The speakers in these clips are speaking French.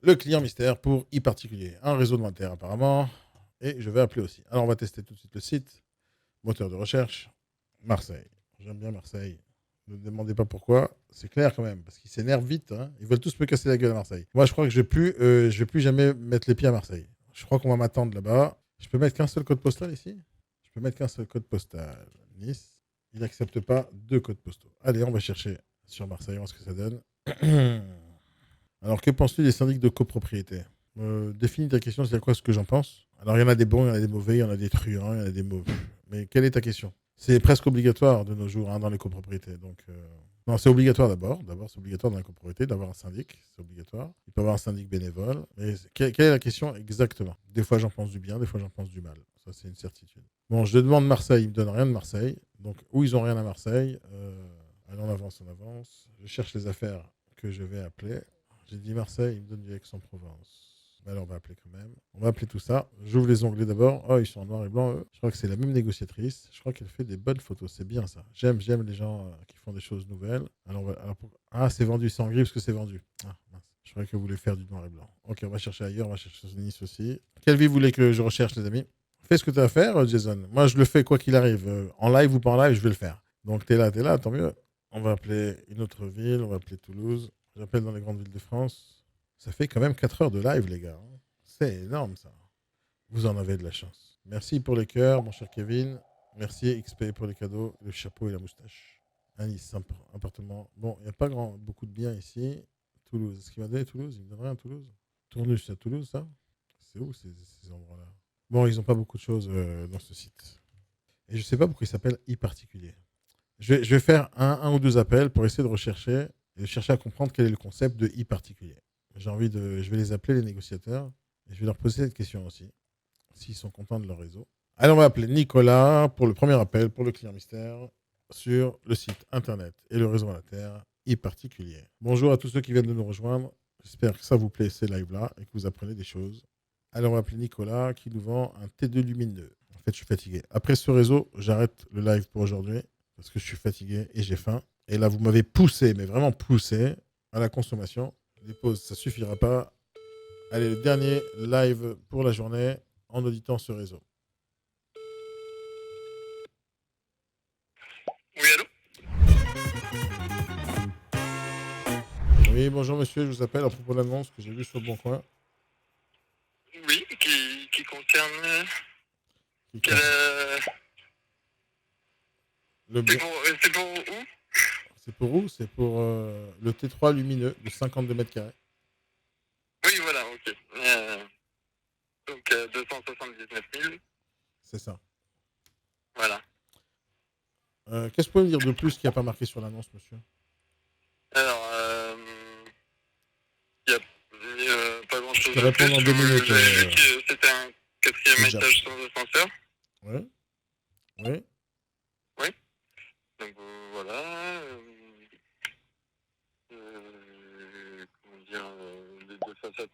le client mystère pour e-particulier. Un réseau de Inter apparemment. Et je vais appeler aussi. Alors on va tester tout de suite le site. Moteur de recherche. Marseille. J'aime bien Marseille. Ne me demandez pas pourquoi. C'est clair quand même. Parce qu'ils s'énervent vite. Hein. Ils veulent tous me casser la gueule à Marseille. Moi je crois que je vais plus jamais mettre les pieds à Marseille. Je crois qu'on va m'attendre là-bas. Je peux mettre qu'un seul code postal ici. Je peux mettre qu'un seul code postal. Nice. Il n'accepte pas deux codes postaux. Allez, on va chercher sur Marseille. On va voir ce que ça donne. Alors, que penses-tu des syndics de copropriété? Définis ta question, c'est quoi ce que j'en pense? Alors, il y en a des bons, il y en a des mauvais, il y en a des truands, il y en a des mauvais. Mais quelle est ta question? C'est presque obligatoire de nos jours hein, dans les copropriétés. Donc, non, c'est obligatoire d'abord. D'abord, c'est obligatoire dans la copropriété d'avoir un syndic. C'est obligatoire. Il peut y avoir un syndic bénévole. Mais quelle est la question exactement? Des fois, j'en pense du bien, des fois, j'en pense du mal. Ça, c'est une certitude. Bon, je demande Marseille, il me donne rien de Marseille. Donc, où ils ont rien à Marseille. Allez, on avance, on avance. Je cherche les affaires que je vais appeler. J'ai dit Marseille, il me donne du Aix-en-Provence. Alors, on va appeler quand même. On va appeler tout ça. J'ouvre les onglets d'abord. Oh, ils sont en noir et blanc, eux. Je crois que c'est la même négociatrice. Je crois qu'elle fait des bonnes photos. C'est bien ça. J'aime les gens qui font des choses nouvelles. Ah, c'est vendu. C'est en gris parce que c'est vendu. Ah, mince. Je croyais que vous voulez faire du noir et blanc. Ok, on va chercher ailleurs. On va chercher sur Nice aussi. Quelle vie vous voulez que je recherche, les amis? Fais ce que tu as à faire, Jason. Moi, je le fais quoi qu'il arrive. En live ou pas en live, je vais le faire. Donc, t'es là, tant mieux. On va appeler une autre ville. On va appeler Toulouse. J'appelle dans les grandes villes de France. Ça fait quand même 4 heures de live, les gars. C'est énorme, ça. Vous en avez de la chance. Merci pour les cœurs, mon cher Kevin. Merci XP pour les cadeaux, le chapeau et la moustache. Un Nice, un appartement. Bon, il n'y a pas beaucoup de biens ici. Toulouse. Est-ce qu'il m'a donné Toulouse? Il me donnerait un Toulouse? Tournus, c'est à Toulouse, ça? C'est où ces endroits-là? Bon, ils n'ont pas beaucoup de choses dans ce site. Et je ne sais pas pourquoi il s'appelle e-particulier. Je vais faire un ou deux appels pour essayer de rechercher et de chercher à comprendre quel est le concept de e-particulier. Je vais les appeler les négociateurs et je vais leur poser cette question aussi, s'ils sont contents de leur réseau. Allez, on va appeler Nicolas pour le premier appel pour le client mystère sur le site internet et le réseau à la Terre e-particulier. Bonjour à tous ceux qui viennent de nous rejoindre. J'espère que ça vous plaît ces lives-là et que vous apprenez des choses. Allez, on va appeler Nicolas qui nous vend un T2 lumineux. En fait, je suis fatigué. Après ce réseau, j'arrête le live pour aujourd'hui parce que je suis fatigué et j'ai faim. Et là, vous m'avez poussé, mais vraiment poussé à la consommation. Les pauses, ça suffira pas. Allez, le dernier live pour la journée en auditant ce réseau. Oui, allô? Oui, bonjour monsieur, je vous appelle à propos de l'annonce que j'ai vue sur le Bon Coin. Oui, qui concerne. Qui Quelle, concerne le c'est bien. pour où? C'est pour où? C'est pour le T3 lumineux de 52 mètres carrés. Oui, voilà, ok. Donc 279 000, C'est ça. voilà. Qu'est-ce que vous pouvez me dire de plus qui n'a pas marqué sur l'annonce, monsieur? Alors, il n'y a pas Je grand-chose peux de plus. répondre en 2 minutes. J'avais vu que c'était un quatrième Déjà. étage sans ascenseur. Oui, oui. Oui. Donc voilà. Comment dire, les deux façades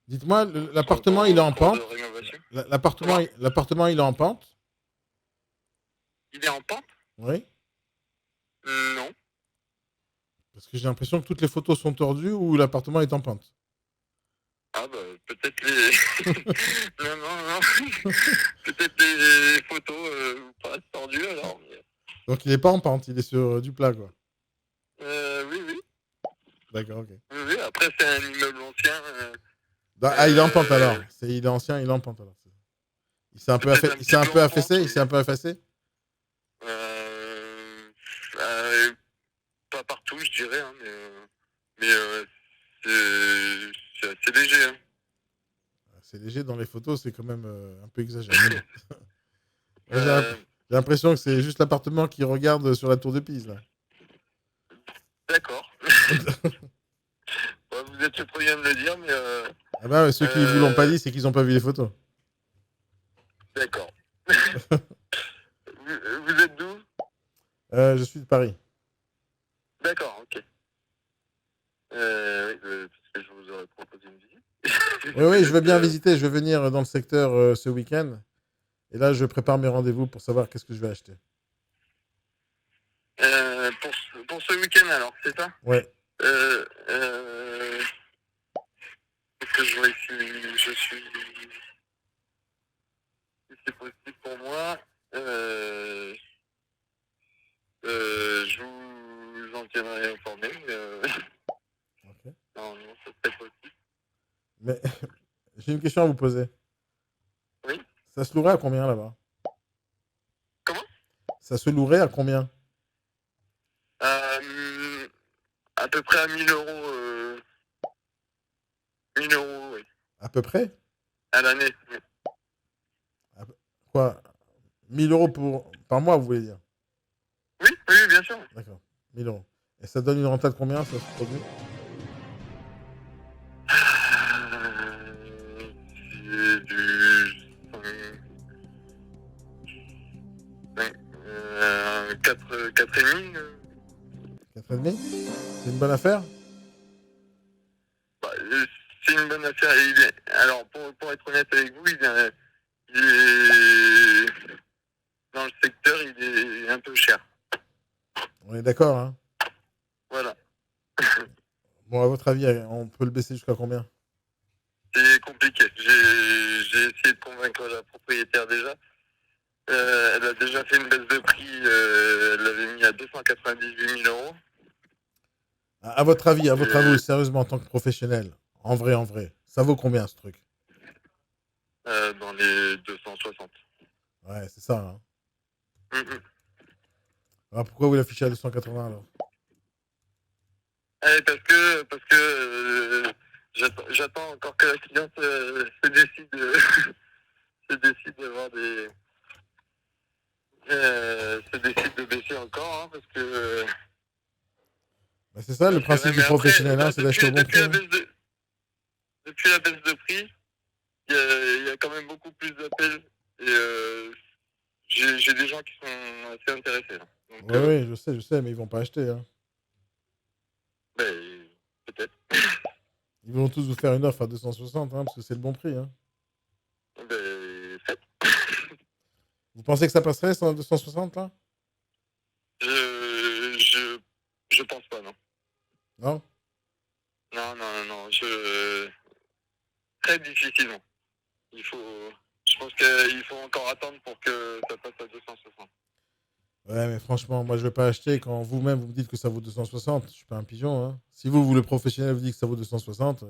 Dites-moi, sont l'appartement, il est en en cours de pente. rénovation. L'appartement, Comment? l'appartement, il est en pente. Il est en pente? Oui. Non. Parce que j'ai l'impression que toutes les photos sont tordues ou l'appartement est en pente. Ah bah peut-être les. Non, non, non. Peut-être les photos paraissent tordues alors. Mais... Donc il n'est pas en pente, il est sur du plat, quoi. Oui, oui. D'accord, ok. Oui, oui. Après, c'est un immeuble ancien. Ah, il est en pente alors. Euh, Il est ancien, il est en pente alors. Peut-être un Il s'est petit un peu peu en pente, affaissé, il s'est oui. un peu effacé. Euh, euh, Pas partout, je dirais, hein, mais c'est assez léger. Hein. C'est léger dans les photos, c'est quand même un peu exagéré. Mais bon. Moi, Euh, j'ai l'impression que c'est juste l'appartement qui regarde sur la tour de Pise, là. D'accord. Ouais, vous êtes le premier à me le dire, mais Ah bah, ouais, ceux qui vous l'ont pas dit, c'est qu'ils n'ont pas vu les photos. d'accord. Vous êtes d'où? Je suis de Paris. D'accord, ok. Oui, parce que je vous aurais proposé une Oui, visite. oui, Vous je veux êtes bien visiter. Je vais venir dans le secteur ce week-end. Et là, je prépare mes rendez-vous pour savoir qu'est-ce que je vais acheter. pour ce week-end alors, c'est ça? Ouais. euh, euh, je suis, si c'est possible pour moi, je vous en tiendrai informé. Ok. Non, ça serait possible. Mais j'ai une question à vous poser. Oui. Ça se louerait à combien là-bas? Comment? Ça se louerait à combien? À peu près à 1000 euros. 1000 euros, oui. À peu près? À l'année. Oui. Quoi? 1000 euros par mois, vous voulez dire? Oui, oui, bien sûr. D'accord. 1000 euros. Et ça donne une rentable de combien, ça se produit? C'est du 4,5. 4,5? C'est une bonne affaire? Bah, c'est une bonne affaire. Alors, pour être honnête avec vous, il est dans le secteur, il est un peu cher. On est d'accord, hein? Voilà. Bon, à votre avis, on peut le baisser jusqu'à combien? C'est compliqué. J'ai essayé de convaincre la propriétaire déjà. Elle a déjà fait une baisse de prix. Elle l'avait mis à 298 000 euros. À votre avis, sérieusement, en tant que professionnel, en vrai, ça vaut combien ce truc? Dans les 260. Ouais, c'est ça, hein. Mm-hmm. Alors pourquoi vous l'affichez à 280 alors? Parce que j'attends encore que la cliente se décide, se décide d'avoir des, se décide de baisser encore, hein, parce que. Bah, c'est ça le principe du Mais après, professionnel, hein, c'est d'acheter au bon prix. Depuis la baisse de prix, il y a quand même beaucoup plus d'appels et j'ai des gens qui sont assez intéressés. Là. Donc, Oui, je sais, mais ils vont pas acheter. Hein. Ben, peut-être. Ils vont tous vous faire une offre à 260, hein, parce que c'est le bon prix. Hein. Ben, faites. Vous pensez que ça passerait sans 260 là? Je pense pas, non. Non? Non. Très difficilement. Je pense qu'il faut encore attendre pour que ça passe à 260. Ouais, mais franchement, moi je vais pas acheter quand vous-même vous me dites que ça vaut 260. Je suis pas un pigeon. Hein. Si vous, le professionnel, vous dites que ça vaut 260, je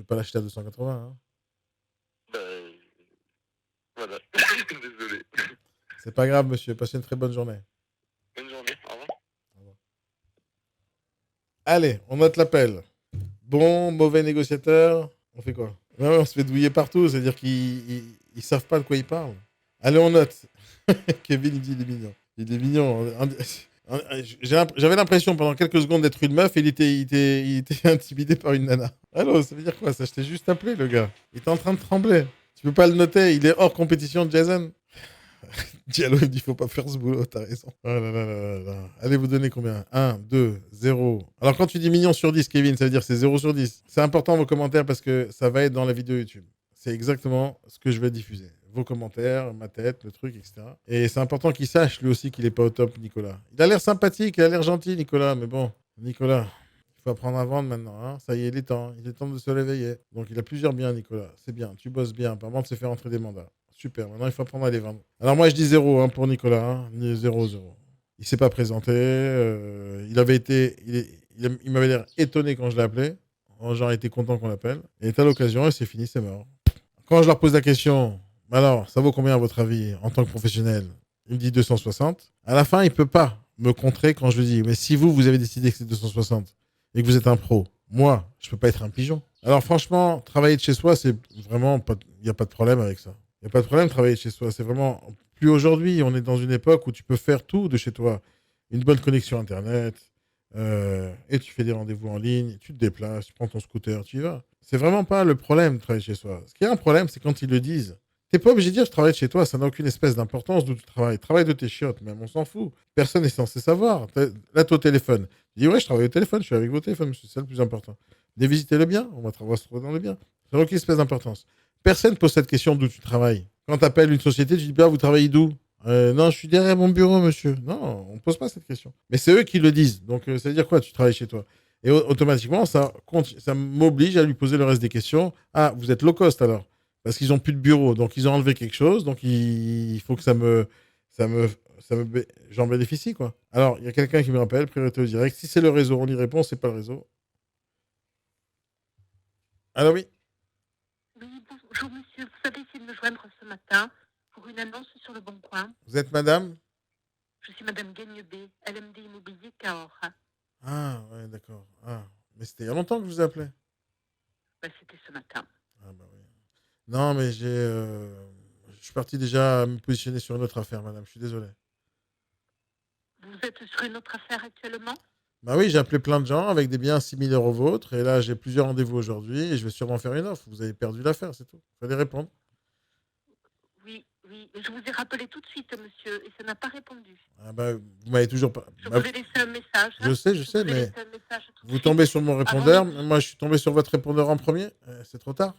vais pas l'acheter à 280. Hein. Ben, voilà. Désolé. C'est pas grave, monsieur. Passez une très bonne journée. Bonne journée. Au revoir. Au revoir. Allez, on note l'appel. Bon, mauvais négociateur. On fait quoi? Ouais, on se fait douiller partout. C'est-à-dire qu'ils savent pas de quoi ils parlent. Allez, on note. Kevin, il dit il est mignon. Il est mignon. J'avais l'impression pendant quelques secondes d'être une meuf et il était intimidé par une nana. Allô, ça veut dire quoi ça? Je t'ai juste appelé, le gars. Il était en train de trembler. Tu peux pas le noter, il est hors compétition, Jason. Diallo, il me dit faut pas faire ce boulot, t'as raison. Oh là là là là. Allez, vous donnez combien? 1, 2, 0. Alors, quand tu dis million sur 10, Kevin, ça veut dire c'est 0 sur 10. C'est important vos commentaires parce que ça va être dans la vidéo YouTube. C'est exactement ce que je vais diffuser. Vos commentaires, ma tête, le truc, etc. Et c'est important qu'il sache lui aussi qu'il est pas au top, Nicolas. Il a l'air sympathique, il a l'air gentil, Nicolas, mais bon, Nicolas, il faut apprendre à vendre maintenant. Hein. Ça y est, il est temps de se réveiller. Donc il a plusieurs biens, Nicolas. C'est bien, tu bosses bien. Par contre, c'est faire entrer des mandats. Super, maintenant il faut apprendre à les vendre. Alors moi je dis 0 hein, pour Nicolas. Hein. 0, 0. Il s'est pas présenté. Il avait été. Il m'avait l'air étonné quand je l'ai appelé. Genre, été content qu'on l'appelle. Et à l'occasion, et c'est fini, c'est mort. Quand je leur pose la question, alors, ça vaut combien à votre avis en tant que professionnel? Il me dit 260. À la fin, il peut pas me contrer quand je lui dis, mais si vous avez décidé que c'est 260 et que vous êtes un pro, moi, je peux pas être un pigeon. Alors franchement, travailler de chez soi, c'est vraiment pas, il n'y a pas de problème avec ça. Il n'y a pas de problème de travailler de chez soi. C'est vraiment, plus aujourd'hui, on est dans une époque où tu peux faire tout de chez toi. Une bonne connexion Internet, et tu fais des rendez-vous en ligne, tu te déplaces, tu prends ton scooter, tu y vas. C'est vraiment pas le problème de travailler chez soi. Ce qui est un problème, c'est quand ils le disent. T'es pas obligé de dire je travaille de chez toi, ça n'a aucune espèce d'importance d'où tu travailles. Travaille de tes chiottes, même on s'en fout. Personne n'est censé savoir. Là, t'es au téléphone. Tu dis ouais, je travaille au téléphone, je suis avec vos téléphones, monsieur, c'est ça le plus important. Venez visiter le bien, on va se trouver dans le bien. Ça n'a aucune espèce d'importance. Personne ne pose cette question d'où tu travailles. Quand tu appelles une société, tu dis bah, vous travaillez d'où? Non, je suis derrière mon bureau, monsieur. Non, on ne pose pas cette question. Mais c'est eux qui le disent. Donc, ça veut dire quoi, tu travailles chez toi? Et automatiquement, ça m'oblige à lui poser le reste des questions. Ah, vous êtes low cost alors? Parce qu'ils n'ont plus de bureau, donc ils ont enlevé quelque chose, donc il faut que ça me, j'en bénéficie, quoi. Alors, il y a quelqu'un qui me rappelle, priorité au direct. Si c'est le réseau, on y répond, c'est pas le réseau. Alors oui, Oui, bonjour monsieur. Vous avez essayé de me joindre ce matin pour une annonce sur le Bon Coin. vous êtes madame? Je suis madame Gagnebé, LMD Immobilier Cahors. Ah, ouais, d'accord. Ah, mais c'était il y a longtemps que je vous ai appelé. C'était ce matin. Ah, bah oui. Non, mais je suis parti déjà me positionner sur une autre affaire, madame. Je suis désolé. Vous êtes sur une autre affaire actuellement? Bah oui, j'ai appelé plein de gens avec des biens similaires aux vôtres. Et là, j'ai plusieurs rendez-vous aujourd'hui et je vais sûrement faire une offre. Vous avez perdu l'affaire, c'est tout. Fallait répondre. Oui. Je vous ai rappelé tout de suite, monsieur, et ça n'a pas répondu. Ah bah, vous m'avez toujours pas. Je Bah, vous ai laissé un message. je sais, vous ai mais laissé un message tout de vous suite. tombez sur mon Avant répondeur. midi. Moi, je suis tombé sur votre répondeur en premier. C'est trop tard.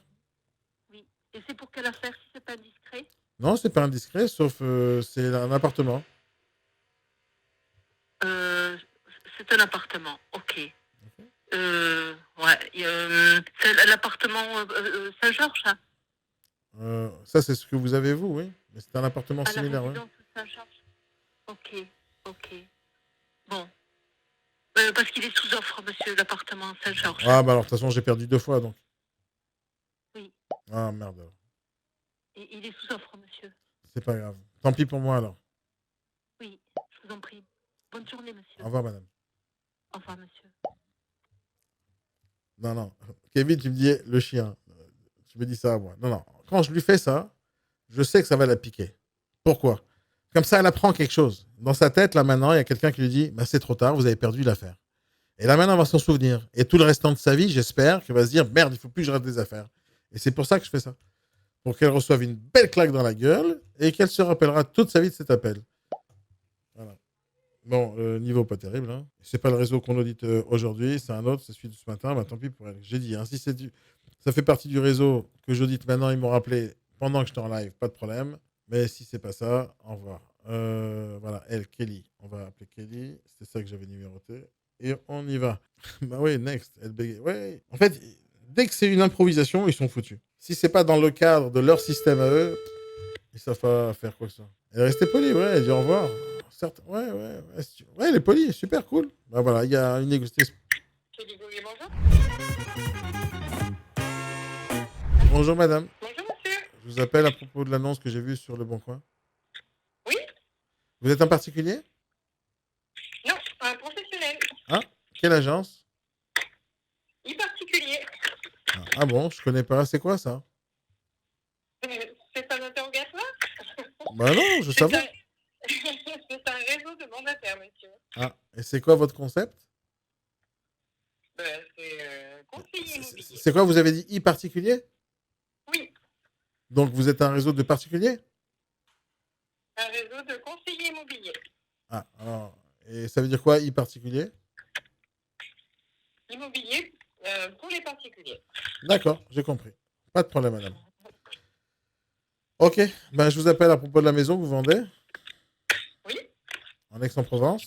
Oui. Et c'est pour quelle affaire, si c'est pas indiscret? Non, c'est pas indiscret, sauf c'est un appartement. C'est un appartement, ok. Ouais. C'est l'appartement Saint-Georges, hein? Ça, c'est ce que vous avez, vous, oui. Mais c'est un appartement À la similaire, oui. résidence Saint-Georges. Ok. Bon. Parce qu'il est sous offre, monsieur, l'appartement Saint-Georges. Ah, bah alors, de toute façon, j'ai perdu 2 fois, donc. Oui. Ah, merde. Alors. Et il est sous offre, monsieur. C'est pas grave. Tant pis pour moi, alors. Oui, je vous en prie. Bonne journée, monsieur. Au revoir, madame. Au revoir, monsieur. Non. Kevin, tu me dis le chien. Tu me dis ça à moi. Non. Quand je lui fais ça, je sais que ça va la piquer. Pourquoi? Comme ça, elle apprend quelque chose. Dans sa tête, là, maintenant, il y a quelqu'un qui lui dit bah, c'est trop tard, vous avez perdu l'affaire. Et là, maintenant, elle va s'en souvenir. Et tout le restant de sa vie, j'espère qu'elle va se dire merde, il faut plus que je rate des affaires. Et c'est pour ça que je fais ça. Pour qu'elle reçoive une belle claque dans la gueule et qu'elle se rappellera toute sa vie de cet appel. Voilà. Bon, le niveau pas terrible. Hein. C'est pas le réseau qu'on audite aujourd'hui, c'est un autre, c'est celui de ce matin. Bah, tant pis pour elle. J'ai dit, hein, si ça fait partie du réseau que j'audite maintenant, ils m'ont rappelé pendant que j'étais en live, pas de problème. Mais si c'est pas ça, au revoir. Voilà, elle, Kelly. On va appeler Kelly. C'était ça que j'avais numéroté. Et on y va. Bah oui, next. Elle bégaye. Ouais. En fait, dès que c'est une improvisation, ils sont foutus. Si c'est pas dans le cadre de leur système à eux, ils savent pas faire quoi que ce soit. Elle est restée polie, ouais, elle dit au revoir. Certes, ouais, elle est polie, super cool. Bah voilà, il y a une négociation. Bonjour. Bonjour madame, Bonjour, monsieur. je vous appelle à propos de l'annonce que j'ai vue sur Le Bon Coin. Oui? Vous êtes un particulier? Non, un professionnel. Ah, quelle agence? E-particulier. Ah bon, je connais pas. C'est quoi ça? C'est un interrogatoire? Bah non, je sais pas. C'est un réseau de mandataires, monsieur. Ah, et c'est quoi votre concept? C'est conseiller immobilier. C'est quoi, vous avez dit e-particulier? Oui, Donc vous êtes un réseau de particuliers? un réseau de conseillers immobiliers. Ah, alors, et ça veut dire quoi e-particulier? Immobilier pour les particuliers. D'accord, j'ai compris. Pas de problème, madame. Ok, ben, je vous appelle à propos de la maison que vous vendez. Oui. En Aix-en-Provence.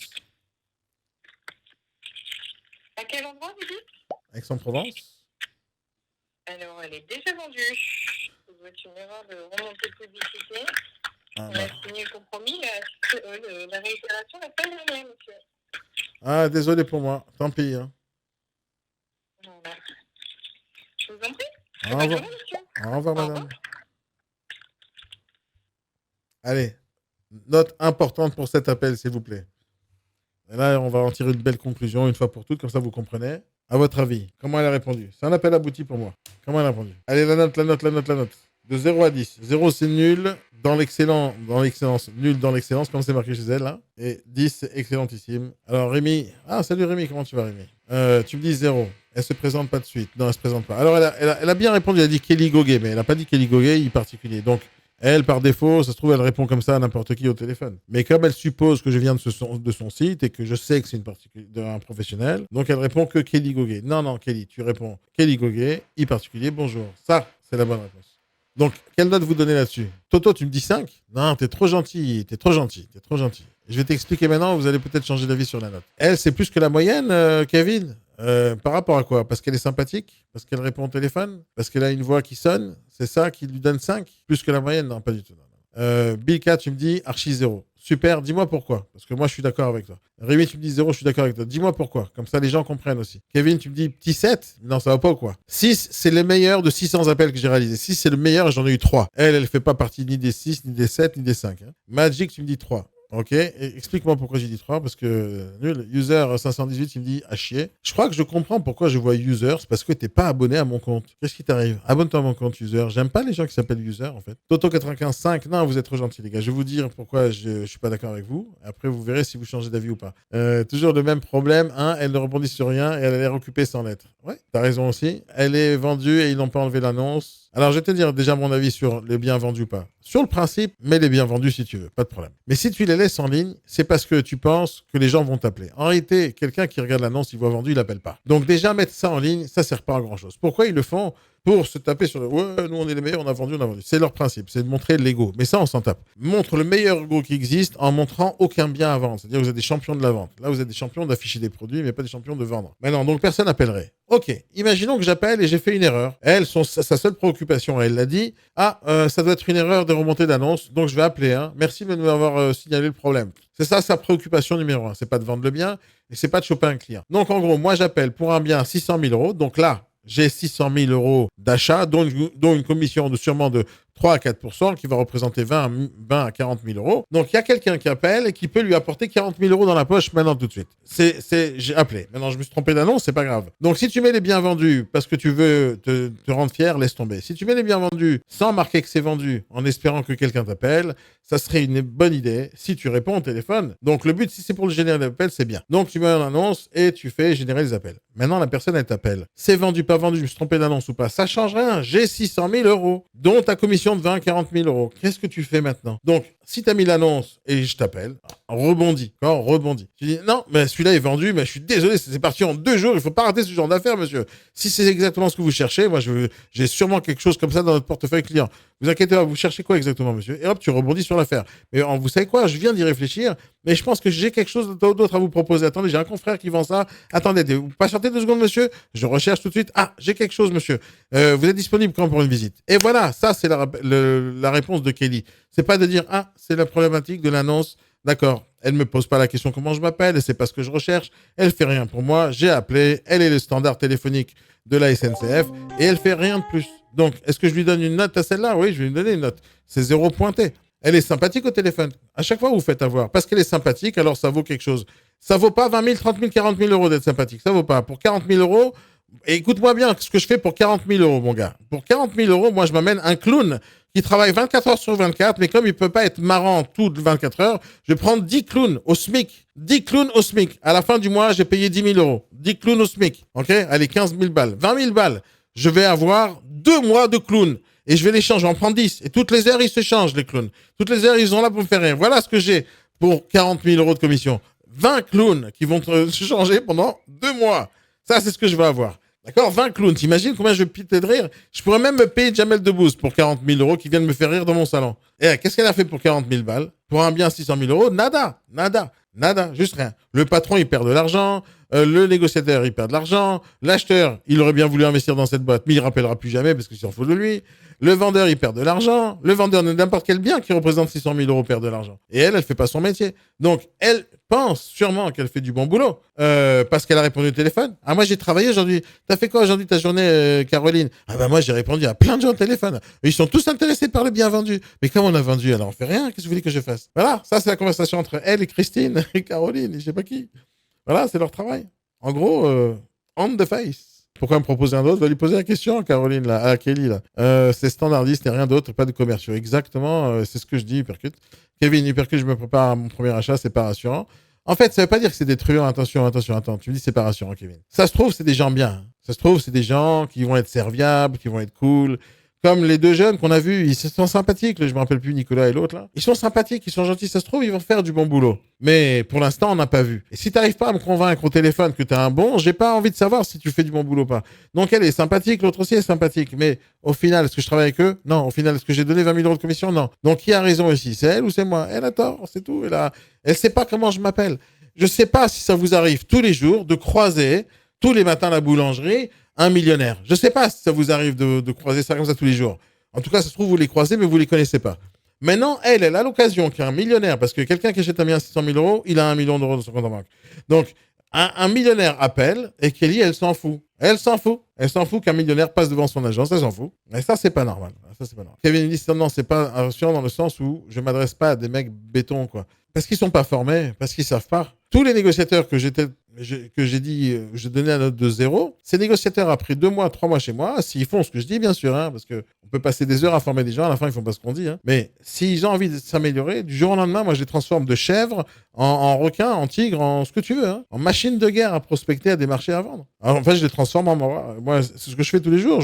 À quel endroit vous dites? Aix-en-Provence. Alors, elle est déjà vendue. C'est une erreur de remontée de publicité. Ah, On bah. a signé le compromis. La réitération n'est pas dernière, monsieur. Ah, désolé pour moi. Tant pis. Hein. Voilà. Je vous en prie. Au Bonne revoir. journée, monsieur. Au revoir, Au madame. revoir. Allez, note importante pour cet appel, s'il vous plaît. Et là, on va en tirer une belle conclusion une fois pour toutes, comme ça vous comprenez. À votre avis, comment elle a répondu? C'est un appel abouti pour moi. Comment elle a répondu? Allez, la note. De 0 à 10. 0, c'est nul dans l'excellence. Nul dans l'excellence, comme c'est marqué chez elle. Là. Et 10, c'est excellentissime. Alors, Rémi. Ah, salut Rémi, comment tu vas, Rémi? Tu me dis 0. Elle se présente pas de suite. Non, elle se présente pas. Alors, elle a bien répondu. Elle a dit Kelly Goguet, mais elle n'a pas dit Kelly Goguet, il particulier. Donc, elle, par défaut, ça se trouve, elle répond comme ça à n'importe qui au téléphone. Mais comme elle suppose que je viens de son site et que je sais que c'est un professionnel, donc elle répond que Kelly Goguet. Non, Kelly, tu réponds Kelly Goguet, particulier, bonjour. Ça, c'est la bonne réponse. Donc, quelle note vous donnez là-dessus? Toto, tu me dis 5? Non, t'es trop gentil. Je vais t'expliquer maintenant, vous allez peut-être changer d'avis sur la note. Elle, c'est plus que la moyenne, Kevin? Par rapport à quoi? Parce qu'elle est sympathique? Parce qu'elle répond au téléphone? Parce qu'elle a une voix qui sonne? C'est ça qui lui donne 5? Plus que la moyenne? Non, pas du tout. Non. Bill K, tu me dis archi 0. Super, dis-moi pourquoi. Parce que moi, je suis d'accord avec toi. Rémi, tu me dis 0, je suis d'accord avec toi. Dis-moi pourquoi. Comme ça, les gens comprennent aussi. Kevin, tu me dis petit 7. Non, ça va pas ou quoi? 6, c'est le meilleur de 600 appels que j'ai réalisés. 6, c'est le meilleur et j'en ai eu 3. Elle fait pas partie ni des 6, ni des 7, ni des 5. Hein. Magic, tu me dis 3. Ok, et explique-moi pourquoi j'ai dit 3, parce que nul. User 518, il me dit à chier. Je crois que je comprends pourquoi je vois user, c'est parce que t'es pas abonné à mon compte. Qu'est-ce qui t'arrive? Abonne-toi à mon compte user. J'aime pas les gens qui s'appellent user en fait. Toto955, non, vous êtes trop gentil les gars. Je vais vous dire pourquoi je suis pas d'accord avec vous. Après, vous verrez si vous changez d'avis ou pas. Toujours le même problème, hein, elle ne rebondit sur rien et elle a l'air occupée sans lettres. Ouais, t'as raison aussi. Elle est vendue et ils n'ont pas enlevé l'annonce. Alors, je vais te dire déjà mon avis sur les biens vendus ou pas. Sur le principe, mets les biens vendus si tu veux, pas de problème. Mais si tu les laisses en ligne, c'est parce que tu penses que les gens vont t'appeler. En réalité, quelqu'un qui regarde l'annonce, il voit vendu, il l'appelle pas. Donc déjà, mettre ça en ligne, ça sert pas à grand chose. Pourquoi ils le font? Pour se taper sur le ouais, nous on est les meilleurs, on a vendu, on a vendu. C'est leur principe, c'est de montrer l'ego. Mais ça, on s'en tape. Montre le meilleur ego qui existe en montrant aucun bien à vendre. C'est-à-dire que vous êtes des champions de la vente. Là, vous êtes des champions d'afficher des produits, mais pas des champions de vendre. Maintenant, donc personne n'appellerait. Ok, imaginons que j'appelle et j'ai fait une erreur. Elle, sa seule préoccupation, elle l'a dit, ça doit être une erreur de remontée d'annonce, donc je vais appeler. Hein. Merci de m'avoir signalé le problème. C'est ça sa préoccupation numéro 1. C'est pas de vendre le bien et c'est pas de choper un client. Donc en gros, moi j'appelle pour un bien 600 000 euros. Donc là, j'ai 600 000 euros d'achat, dont une commission de sûrement de 3 à 4 % qui va représenter 20 à 40 000 euros. Donc, il y a quelqu'un qui appelle et qui peut lui apporter 40 000 euros dans la poche maintenant tout de suite. J'ai appelé. Maintenant, je me suis trompé d'annonce, c'est pas grave. Donc, si tu mets les biens vendus parce que tu veux te rendre fier, laisse tomber. Si tu mets les biens vendus sans marquer que c'est vendu, en espérant que quelqu'un t'appelle, ça serait une bonne idée si tu réponds au téléphone. Donc, le but, si c'est pour le générer d'appels, c'est bien. Donc, tu mets une annonce et tu fais générer les appels. Maintenant, la personne, elle t'appelle. C'est vendu, pas vendu, je me suis trompé d'annonce ou pas. Ça change rien. J'ai 600 000 euros, dont ta commission de 20 à 40 000 euros. Qu'est-ce que tu fais maintenant? Donc, si tu as mis l'annonce et je t'appelle, rebondis. Tu dis, non, mais celui-là est vendu, mais je suis désolé, c'est parti en 2 jours, il faut pas rater ce genre d'affaires, monsieur. Si c'est exactement ce que vous cherchez, moi, j'ai sûrement quelque chose comme ça dans notre portefeuille client. Vous inquiétez pas, vous cherchez quoi exactement, monsieur? Et hop, tu rebondis sur l'affaire. Mais vous savez quoi? Je viens d'y réfléchir, mais je pense que j'ai quelque chose d'autre à vous proposer. Attendez, j'ai un confrère qui vend ça. Attendez, vous patientez 2 secondes, monsieur. Je recherche tout de suite. Ah, j'ai quelque chose, monsieur. Vous êtes disponible quand pour une visite? Et voilà, ça, c'est la réponse de Kelly. C'est pas de dire, ah, c'est la problématique de l'annonce. D'accord. Elle me pose pas la question comment je m'appelle, elle sait pas ce que je recherche, elle fait rien pour moi, j'ai appelé, elle est le standard téléphonique de la SNCF et elle fait rien de plus. Donc, est-ce que je lui donne une note à celle-là? Oui, je vais lui donner une note. C'est 0 pointé. Elle est sympathique au téléphone. À chaque fois, vous faites avoir. Parce qu'elle est sympathique, alors ça vaut quelque chose. Ça vaut pas 20 000, 30 000, 40 000 euros d'être sympathique. Ça vaut pas. Pour 40 000 euros, et écoute-moi bien ce que je fais pour 40 000 euros, mon gars. Pour 40 000 euros, moi, je m'amène un clown qui travaille 24 heures sur 24, mais comme il peut pas être marrant toutes 24 heures, je vais prendre 10 clowns au SMIC. 10 clowns au SMIC. À la fin du mois, j'ai payé 10 000 euros. 10 clowns au SMIC. OK? Allez, 15 000 balles. 20 000 balles. Je vais avoir 2 mois de clowns. Et je vais les changer. J'en prends 10. Et toutes les heures, ils se changent, les clowns. Toutes les heures, ils sont là pour me faire rien. Voilà ce que j'ai pour 40 000 euros de commission. 20 clowns qui vont se changer pendant 2 mois. Ça, c'est ce que je vais avoir. D'accord? 20 clowns. T'imagines combien je vais piter de rire? Je pourrais même me payer Jamel Debbouze pour 40 000 euros qui vient de me faire rire dans mon salon. Et qu'est-ce qu'elle a fait pour 40 000 balles? Pour un bien 600 000 euros? Nada. Juste rien. Le patron, il perd de l'argent. Le négociateur, il perd de l'argent. L'acheteur, il aurait bien voulu investir dans cette boîte, mais il rappellera plus jamais parce qu'il s'en fout de lui. Le vendeur, il perd de l'argent. Le vendeur de n'importe quel bien qui représente 600 000 euros perd de l'argent. Et elle fait pas son métier. Donc, elle pense sûrement qu'elle fait du bon boulot parce qu'elle a répondu au téléphone. Ah, moi, j'ai travaillé aujourd'hui. T'as fait quoi aujourd'hui ta journée, Caroline? Ah, bah, moi, j'ai répondu à plein de gens au téléphone. Ils sont tous intéressés par le bien vendu. Mais comme on a vendu, alors on fait rien. Qu'est-ce que vous voulez que je fasse? Voilà. Ça, c'est la conversation entre elle et Christine et Caroline et je sais pas qui. Voilà, c'est leur travail. En gros, on the face. Pourquoi me proposer un autre? Va lui poser la question, Caroline, là, à Kelly, là. C'est standardiste et rien d'autre, pas de commerciaux. Exactement, c'est ce que je dis, Hypercute. Kevin, Hypercute, je me prépare à mon premier achat, c'est pas rassurant. En fait, ça veut pas dire que c'est des truands. Attention, attends. Tu me dis c'est pas rassurant, Kevin. Ça se trouve, c'est des gens bien. Ça se trouve, c'est des gens qui vont être serviables, qui vont être cool. Comme les 2 jeunes qu'on a vus, ils sont sympathiques. Je me rappelle plus Nicolas et l'autre là. Ils sont sympathiques, ils sont gentils. Ça se trouve, ils vont faire du bon boulot. Mais pour l'instant, on n'a pas vu. Et si t'arrives pas à me convaincre au téléphone que t'as un bon, j'ai pas envie de savoir si tu fais du bon boulot ou pas. Donc elle est sympathique, l'autre aussi est sympathique. Mais au final, est-ce que je travaille avec eux? Non. Au final, est-ce que j'ai donné 20 000 euros de commission? Non. Donc qui a raison ici? C'est elle ou c'est moi? Elle a tort, c'est tout. Elle sait pas comment je m'appelle. Je sais pas si ça vous arrive tous les jours de croiser Tous les matins à la boulangerie, un millionnaire. Je ne sais pas si ça vous arrive de croiser ça comme ça tous les jours. En tout cas, ça se trouve, vous les croisez, mais vous ne les connaissez pas. Maintenant, elle a l'occasion qu'un millionnaire, parce que quelqu'un qui achète un bien à 600 000 euros, il a 1 million d'euros dans son compte en banque. Donc, un millionnaire appelle et Kelly, elle s'en fout. Elle s'en fout. Elle s'en fout qu'un millionnaire passe devant son agence, elle s'en fout. Et ça, c'est pas normal. Ça, c'est pas normal. Kevin dit, non, c'est pas rassurant dans le sens où je m'adresse pas à des mecs béton, quoi. Parce qu'ils sont pas formés, parce qu'ils savent pas. Tous les négociateurs que j'ai dit, je donnais la note de 0, ces négociateurs, après 2 mois, 3 mois chez moi, s'ils font ce que je dis, bien sûr, hein, parce qu'on peut passer des heures à former des gens, à la fin, ils font pas ce qu'on dit. Hein. Mais s'ils ont envie de s'améliorer, du jour au lendemain, moi, je les transforme de chèvres en requins, en tigres, en ce que tu veux, hein, en machine de guerre à prospecter, à des marchés à vendre. Alors, en fait, je les transforme en moi, c'est ce que je fais tous les jours.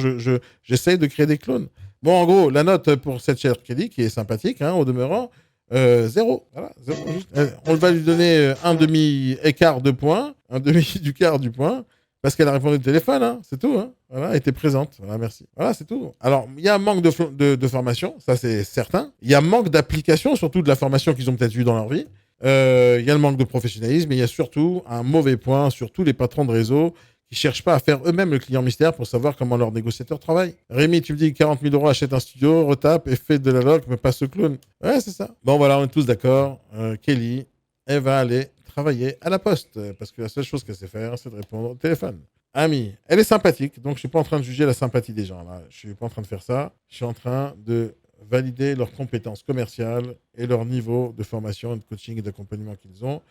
J'essaye de créer des clones. Bon, en gros, la note pour cette chère Kelly, qui est sympathique, hein, au demeurant, 0. Voilà, 0 juste. On va lui donner un demi-écart de point, un demi du quart du point, parce qu'elle a répondu au téléphone, hein, c'est tout. Hein. Voilà, elle était présente. Voilà, merci. Voilà, c'est tout. Alors, il y a un manque de formation, ça c'est certain. Il y a un manque d'application, surtout de la formation qu'ils ont peut-être eue dans leur vie. Il y a le manque de professionnalisme, mais il y a surtout un mauvais point sur tous les patrons de réseau qui cherchent pas à faire eux-mêmes le client mystère pour savoir comment leurs négociateurs travaillent. Rémi, tu me dis 40 000 euros, achète un studio, retape et fais de la loc, mais pas ce clown. Ouais, c'est ça. Bon, voilà, on est tous d'accord. Kelly, elle va aller travailler à la poste parce que la seule chose qu'elle sait faire, c'est de répondre au téléphone. Ami, elle est sympathique, donc je suis pas en train de juger la sympathie des gens. Là. Je suis pas en train de faire ça. Je suis en train de valider leurs compétences commerciales et leur niveau de formation, de coaching et d'accompagnement qu'ils ont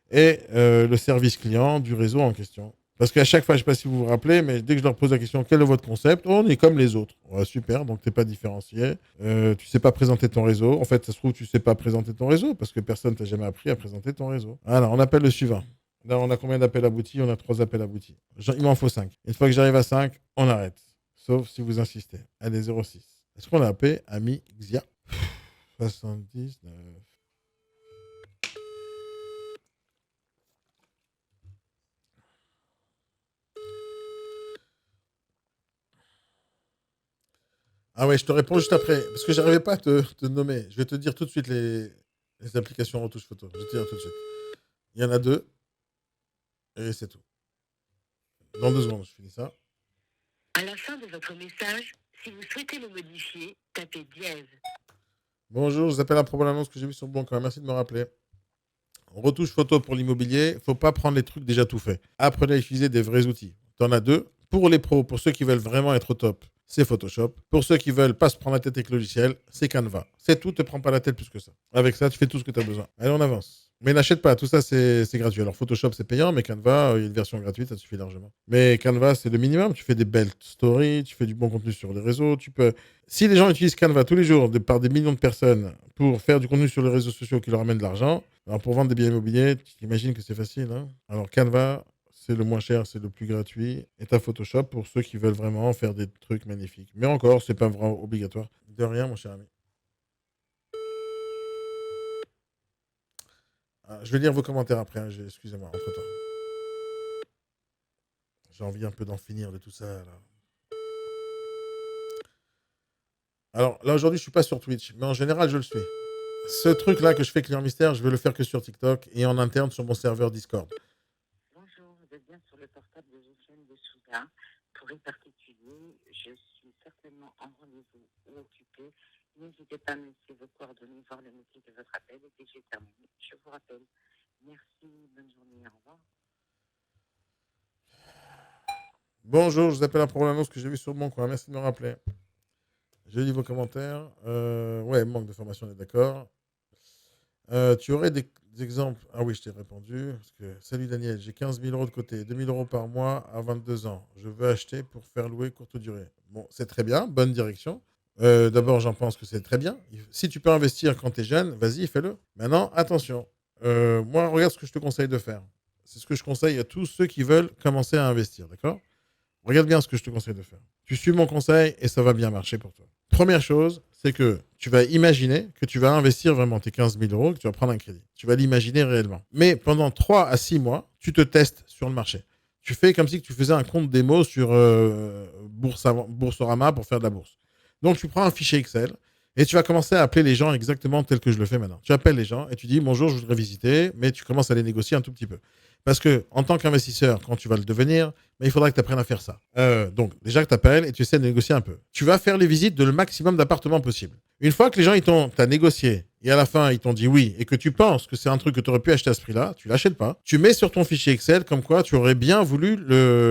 et le service client du réseau en question. Parce qu'à chaque fois, je ne sais pas si vous vous rappelez, mais dès que je leur pose la question, quel est votre concept? Oh, on est comme les autres. Ouais, super, donc tu n'es pas différencié. Tu ne sais pas présenter ton réseau. En fait, ça se trouve, tu ne sais pas présenter ton réseau parce que personne ne t'a jamais appris à présenter ton réseau. Alors, on appelle le suivant. Là, on a combien d'appels aboutis? On a 3 appels aboutis. Il m'en faut 5. Une fois que j'arrive à 5, on arrête. Sauf si vous insistez. Allez, 06. Est-ce qu'on l'a appelé Ami Xia 79. Ah ouais, je te réponds juste après, parce que j'arrivais pas à te nommer. Je vais te dire tout de suite les applications retouche photo. Je vais te dire tout de suite. Il y en a 2, et c'est tout. Dans 2 secondes, je finis ça. À la fin de votre message, si vous souhaitez le modifier, tapez dièse. Bonjour, je vous appelle à propos de l'annonce que j'ai vue sur le bon coin. Merci de me rappeler. Retouche photo pour l'immobilier, il ne faut pas prendre les trucs déjà tout faits. Apprenez à utiliser des vrais outils. Tu en as 2. Pour les pros, pour ceux qui veulent vraiment être au top, c'est Photoshop. Pour ceux qui veulent pas se prendre la tête avec le logiciel, c'est Canva. C'est tout, te prends pas la tête plus que ça. Avec ça, tu fais tout ce que tu as besoin. Allez, on avance. Mais n'achète pas, tout ça c'est gratuit. Alors Photoshop c'est payant, mais Canva, il y a une version gratuite, ça suffit largement. Mais Canva c'est le minimum, tu fais des belles stories, tu fais du bon contenu sur les réseaux, tu peux... Si les gens utilisent Canva tous les jours par des millions de personnes pour faire du contenu sur les réseaux sociaux qui leur amènent de l'argent, alors pour vendre des biens immobiliers, tu imagines que c'est facile. Hein. Alors Canva, c'est le moins cher, c'est le plus gratuit. Et t'as Photoshop pour ceux qui veulent vraiment faire des trucs magnifiques. Mais encore, c'est pas vraiment obligatoire. De rien, mon cher ami. Ah, je vais lire vos commentaires après, hein, excusez-moi, entre-temps. J'ai envie un peu d'en finir de tout ça. Là. Alors là, aujourd'hui, je suis pas sur Twitch, mais en général, je le suis. Ce truc-là que je fais client mystère, je vais le faire que sur TikTok et en interne sur mon serveur Discord. Bonjour, vous êtes bien sur le portable de Gisèle de Souda. Pour les particuliers, je suis certainement en rendez-vous ou occupée. N'hésitez pas à me laisser vos coordonnées, voir le métier de votre appel et dès que j'ai terminé, je vous rappelle. Merci, bonne journée, au revoir. Bonjour, je vous appelle à propos de l'annonce que j'ai vue sur le bon coin. Merci de me rappeler. J'ai lu vos commentaires. Ouais, manque de formation, on est d'accord. Tu aurais des exemples. Ah oui, je t'ai répondu. Parce que... Salut Daniel, j'ai 15 000 euros de côté, 2 000 euros par mois à 22 ans. Je veux acheter pour faire louer courte durée. Bon, c'est très bien, bonne direction. D'abord, j'en pense que c'est très bien. Si tu peux investir quand tu es jeune, vas-y, fais-le. Maintenant, attention. Moi, regarde ce que je te conseille de faire. C'est ce que je conseille à tous ceux qui veulent commencer à investir, d'accord? Regarde bien ce que je te conseille de faire. Tu suis mon conseil et ça va bien marcher pour toi. Première chose, c'est que tu vas imaginer que tu vas investir vraiment tes 15 000 euros, que tu vas prendre un crédit. Tu vas l'imaginer réellement. Mais pendant 3 à 6 mois, tu te testes sur le marché. Tu fais comme si tu faisais un compte démo sur Boursorama pour faire de la bourse. Donc, tu prends un fichier Excel et tu vas commencer à appeler les gens exactement tel que je le fais maintenant. Tu appelles les gens et tu dis « Bonjour, je voudrais visiter », mais tu commences à les négocier un tout petit peu. Parce que, en tant qu'investisseur, quand tu vas le devenir, il faudra que tu apprennes à faire ça. Donc, déjà que tu appelles et tu essaies de négocier un peu. Tu vas faire les visites de le maximum d'appartements possible. Une fois que les gens, t'as négocié, et à la fin, ils t'ont dit oui, et que tu penses que c'est un truc que tu aurais pu acheter à ce prix-là, tu l'achètes pas. Tu mets sur ton fichier Excel comme quoi tu aurais bien voulu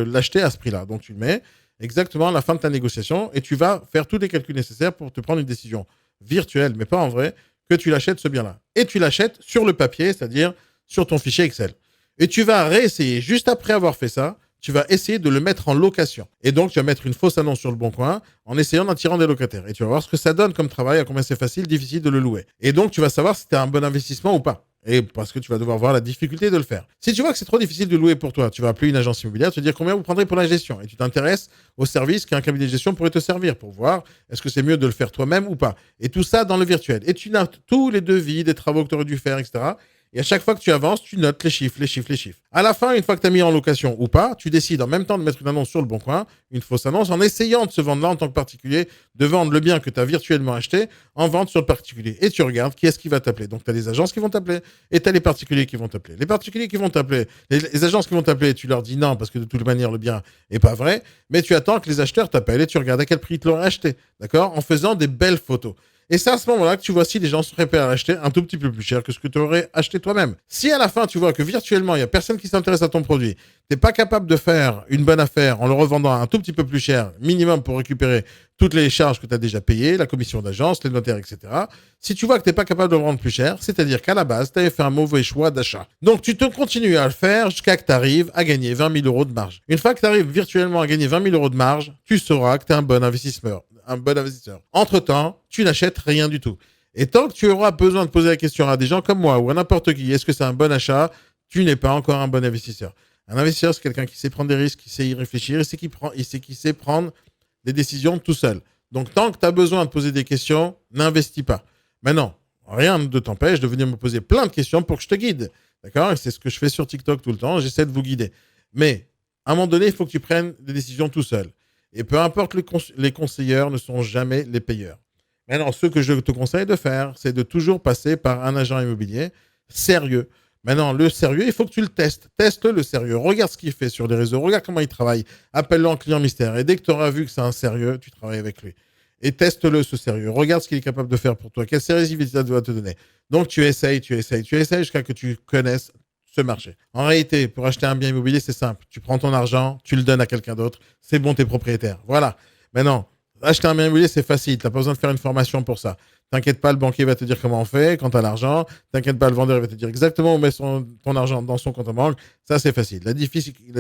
l'acheter à ce prix-là. Donc, tu le mets exactement à la fin de ta négociation, et tu vas faire tous les calculs nécessaires pour te prendre une décision virtuelle, mais pas en vrai, que tu l'achètes ce bien-là. Et tu l'achètes sur le papier, c'est-à-dire sur ton fichier Excel. Et tu vas réessayer, juste après avoir fait ça, tu vas essayer de le mettre en location. Et donc, tu vas mettre une fausse annonce sur le bon coin en essayant d'attirer des locataires. Et tu vas voir ce que ça donne comme travail, à combien c'est facile, difficile de le louer. Et donc, tu vas savoir si c'est un bon investissement ou pas. Et parce que tu vas devoir voir la difficulté de le faire. Si tu vois que c'est trop difficile de louer pour toi, tu vas appeler une agence immobilière, tu vas dire combien vous prendrez pour la gestion. Et tu t'intéresses au service qu'un cabinet de gestion pourrait te servir pour voir est-ce que c'est mieux de le faire toi-même ou pas. Et tout ça dans le virtuel. Et tu notes tous les devis, des travaux que tu aurais dû faire, etc. Et à chaque fois que tu avances, tu notes les chiffres. À la fin, une fois que tu as mis en location ou pas, tu décides en même temps de mettre une annonce sur le bon coin, une fausse annonce, en essayant de se vendre là en tant que particulier, de vendre le bien que tu as virtuellement acheté en vente sur le particulier. Et tu regardes qui est-ce qui va t'appeler. Donc, tu as les agences qui vont t'appeler et tu as les particuliers qui vont t'appeler. Les particuliers qui vont t'appeler, les agences qui vont t'appeler, tu leur dis non parce que de toute manière, le bien n'est pas vrai, mais tu attends que les acheteurs t'appellent et tu regardes à quel prix ils te l'auraient acheté. D'accord? En faisant des belles photos. Et c'est à ce moment-là que tu vois si les gens seraient prêts à l'acheter un tout petit peu plus cher que ce que tu aurais acheté toi-même. Si à la fin, tu vois que virtuellement, il n'y a personne qui s'intéresse à ton produit, tu n'es pas capable de faire une bonne affaire en le revendant un tout petit peu plus cher, minimum pour récupérer toutes les charges que tu as déjà payées, la commission d'agence, les notaires, etc. Si tu vois que tu n'es pas capable de le vendre plus cher, c'est-à-dire qu'à la base, tu avais fait un mauvais choix d'achat. Donc, tu te continues à le faire jusqu'à que tu arrives à gagner 20 000 euros de marge. Une fois que tu arrives virtuellement à gagner 20 000 euros de marge, tu sauras que tu es un bon investisseur. Entre-temps, tu n'achètes rien du tout. Et tant que tu auras besoin de poser la question à des gens comme moi ou à n'importe qui, est-ce que c'est un bon achat, tu n'es pas encore un bon investisseur. Un investisseur, c'est quelqu'un qui sait prendre des risques, qui sait y réfléchir, qui sait prendre des décisions tout seul. Donc, tant que tu as besoin de poser des questions, n'investis pas. Maintenant, rien ne t'empêche de venir me poser plein de questions pour que je te guide. D'accord? Et c'est ce que je fais sur TikTok tout le temps. J'essaie de vous guider. Mais, à un moment donné, il faut que tu prennes des décisions tout seul. Et peu importe, les conseilleurs ne sont jamais les payeurs. Maintenant, ce que je te conseille de faire, c'est de toujours passer par un agent immobilier sérieux. Maintenant, le sérieux, il faut que tu le testes. Teste le sérieux. Regarde ce qu'il fait sur les réseaux. Regarde comment il travaille. Appelle-le en client mystère. Et dès que tu auras vu que c'est un sérieux, tu travailles avec lui. Et teste-le, ce sérieux. Regarde ce qu'il est capable de faire pour toi. Quelle série il va te donner. Donc, tu essayes jusqu'à que tu connaisses ce marché. En réalité, pour acheter un bien immobilier, c'est simple. Tu prends ton argent, tu le donnes à quelqu'un d'autre. C'est bon, t'es propriétaire. Voilà. Maintenant, acheter un bien immobilier, c'est facile. T'as pas besoin de faire une formation pour ça. T'inquiète pas, le banquier va te dire comment on fait quand t'as l'argent. T'inquiète pas, le vendeur va te dire exactement où met ton argent dans son compte en banque. Ça, c'est facile. La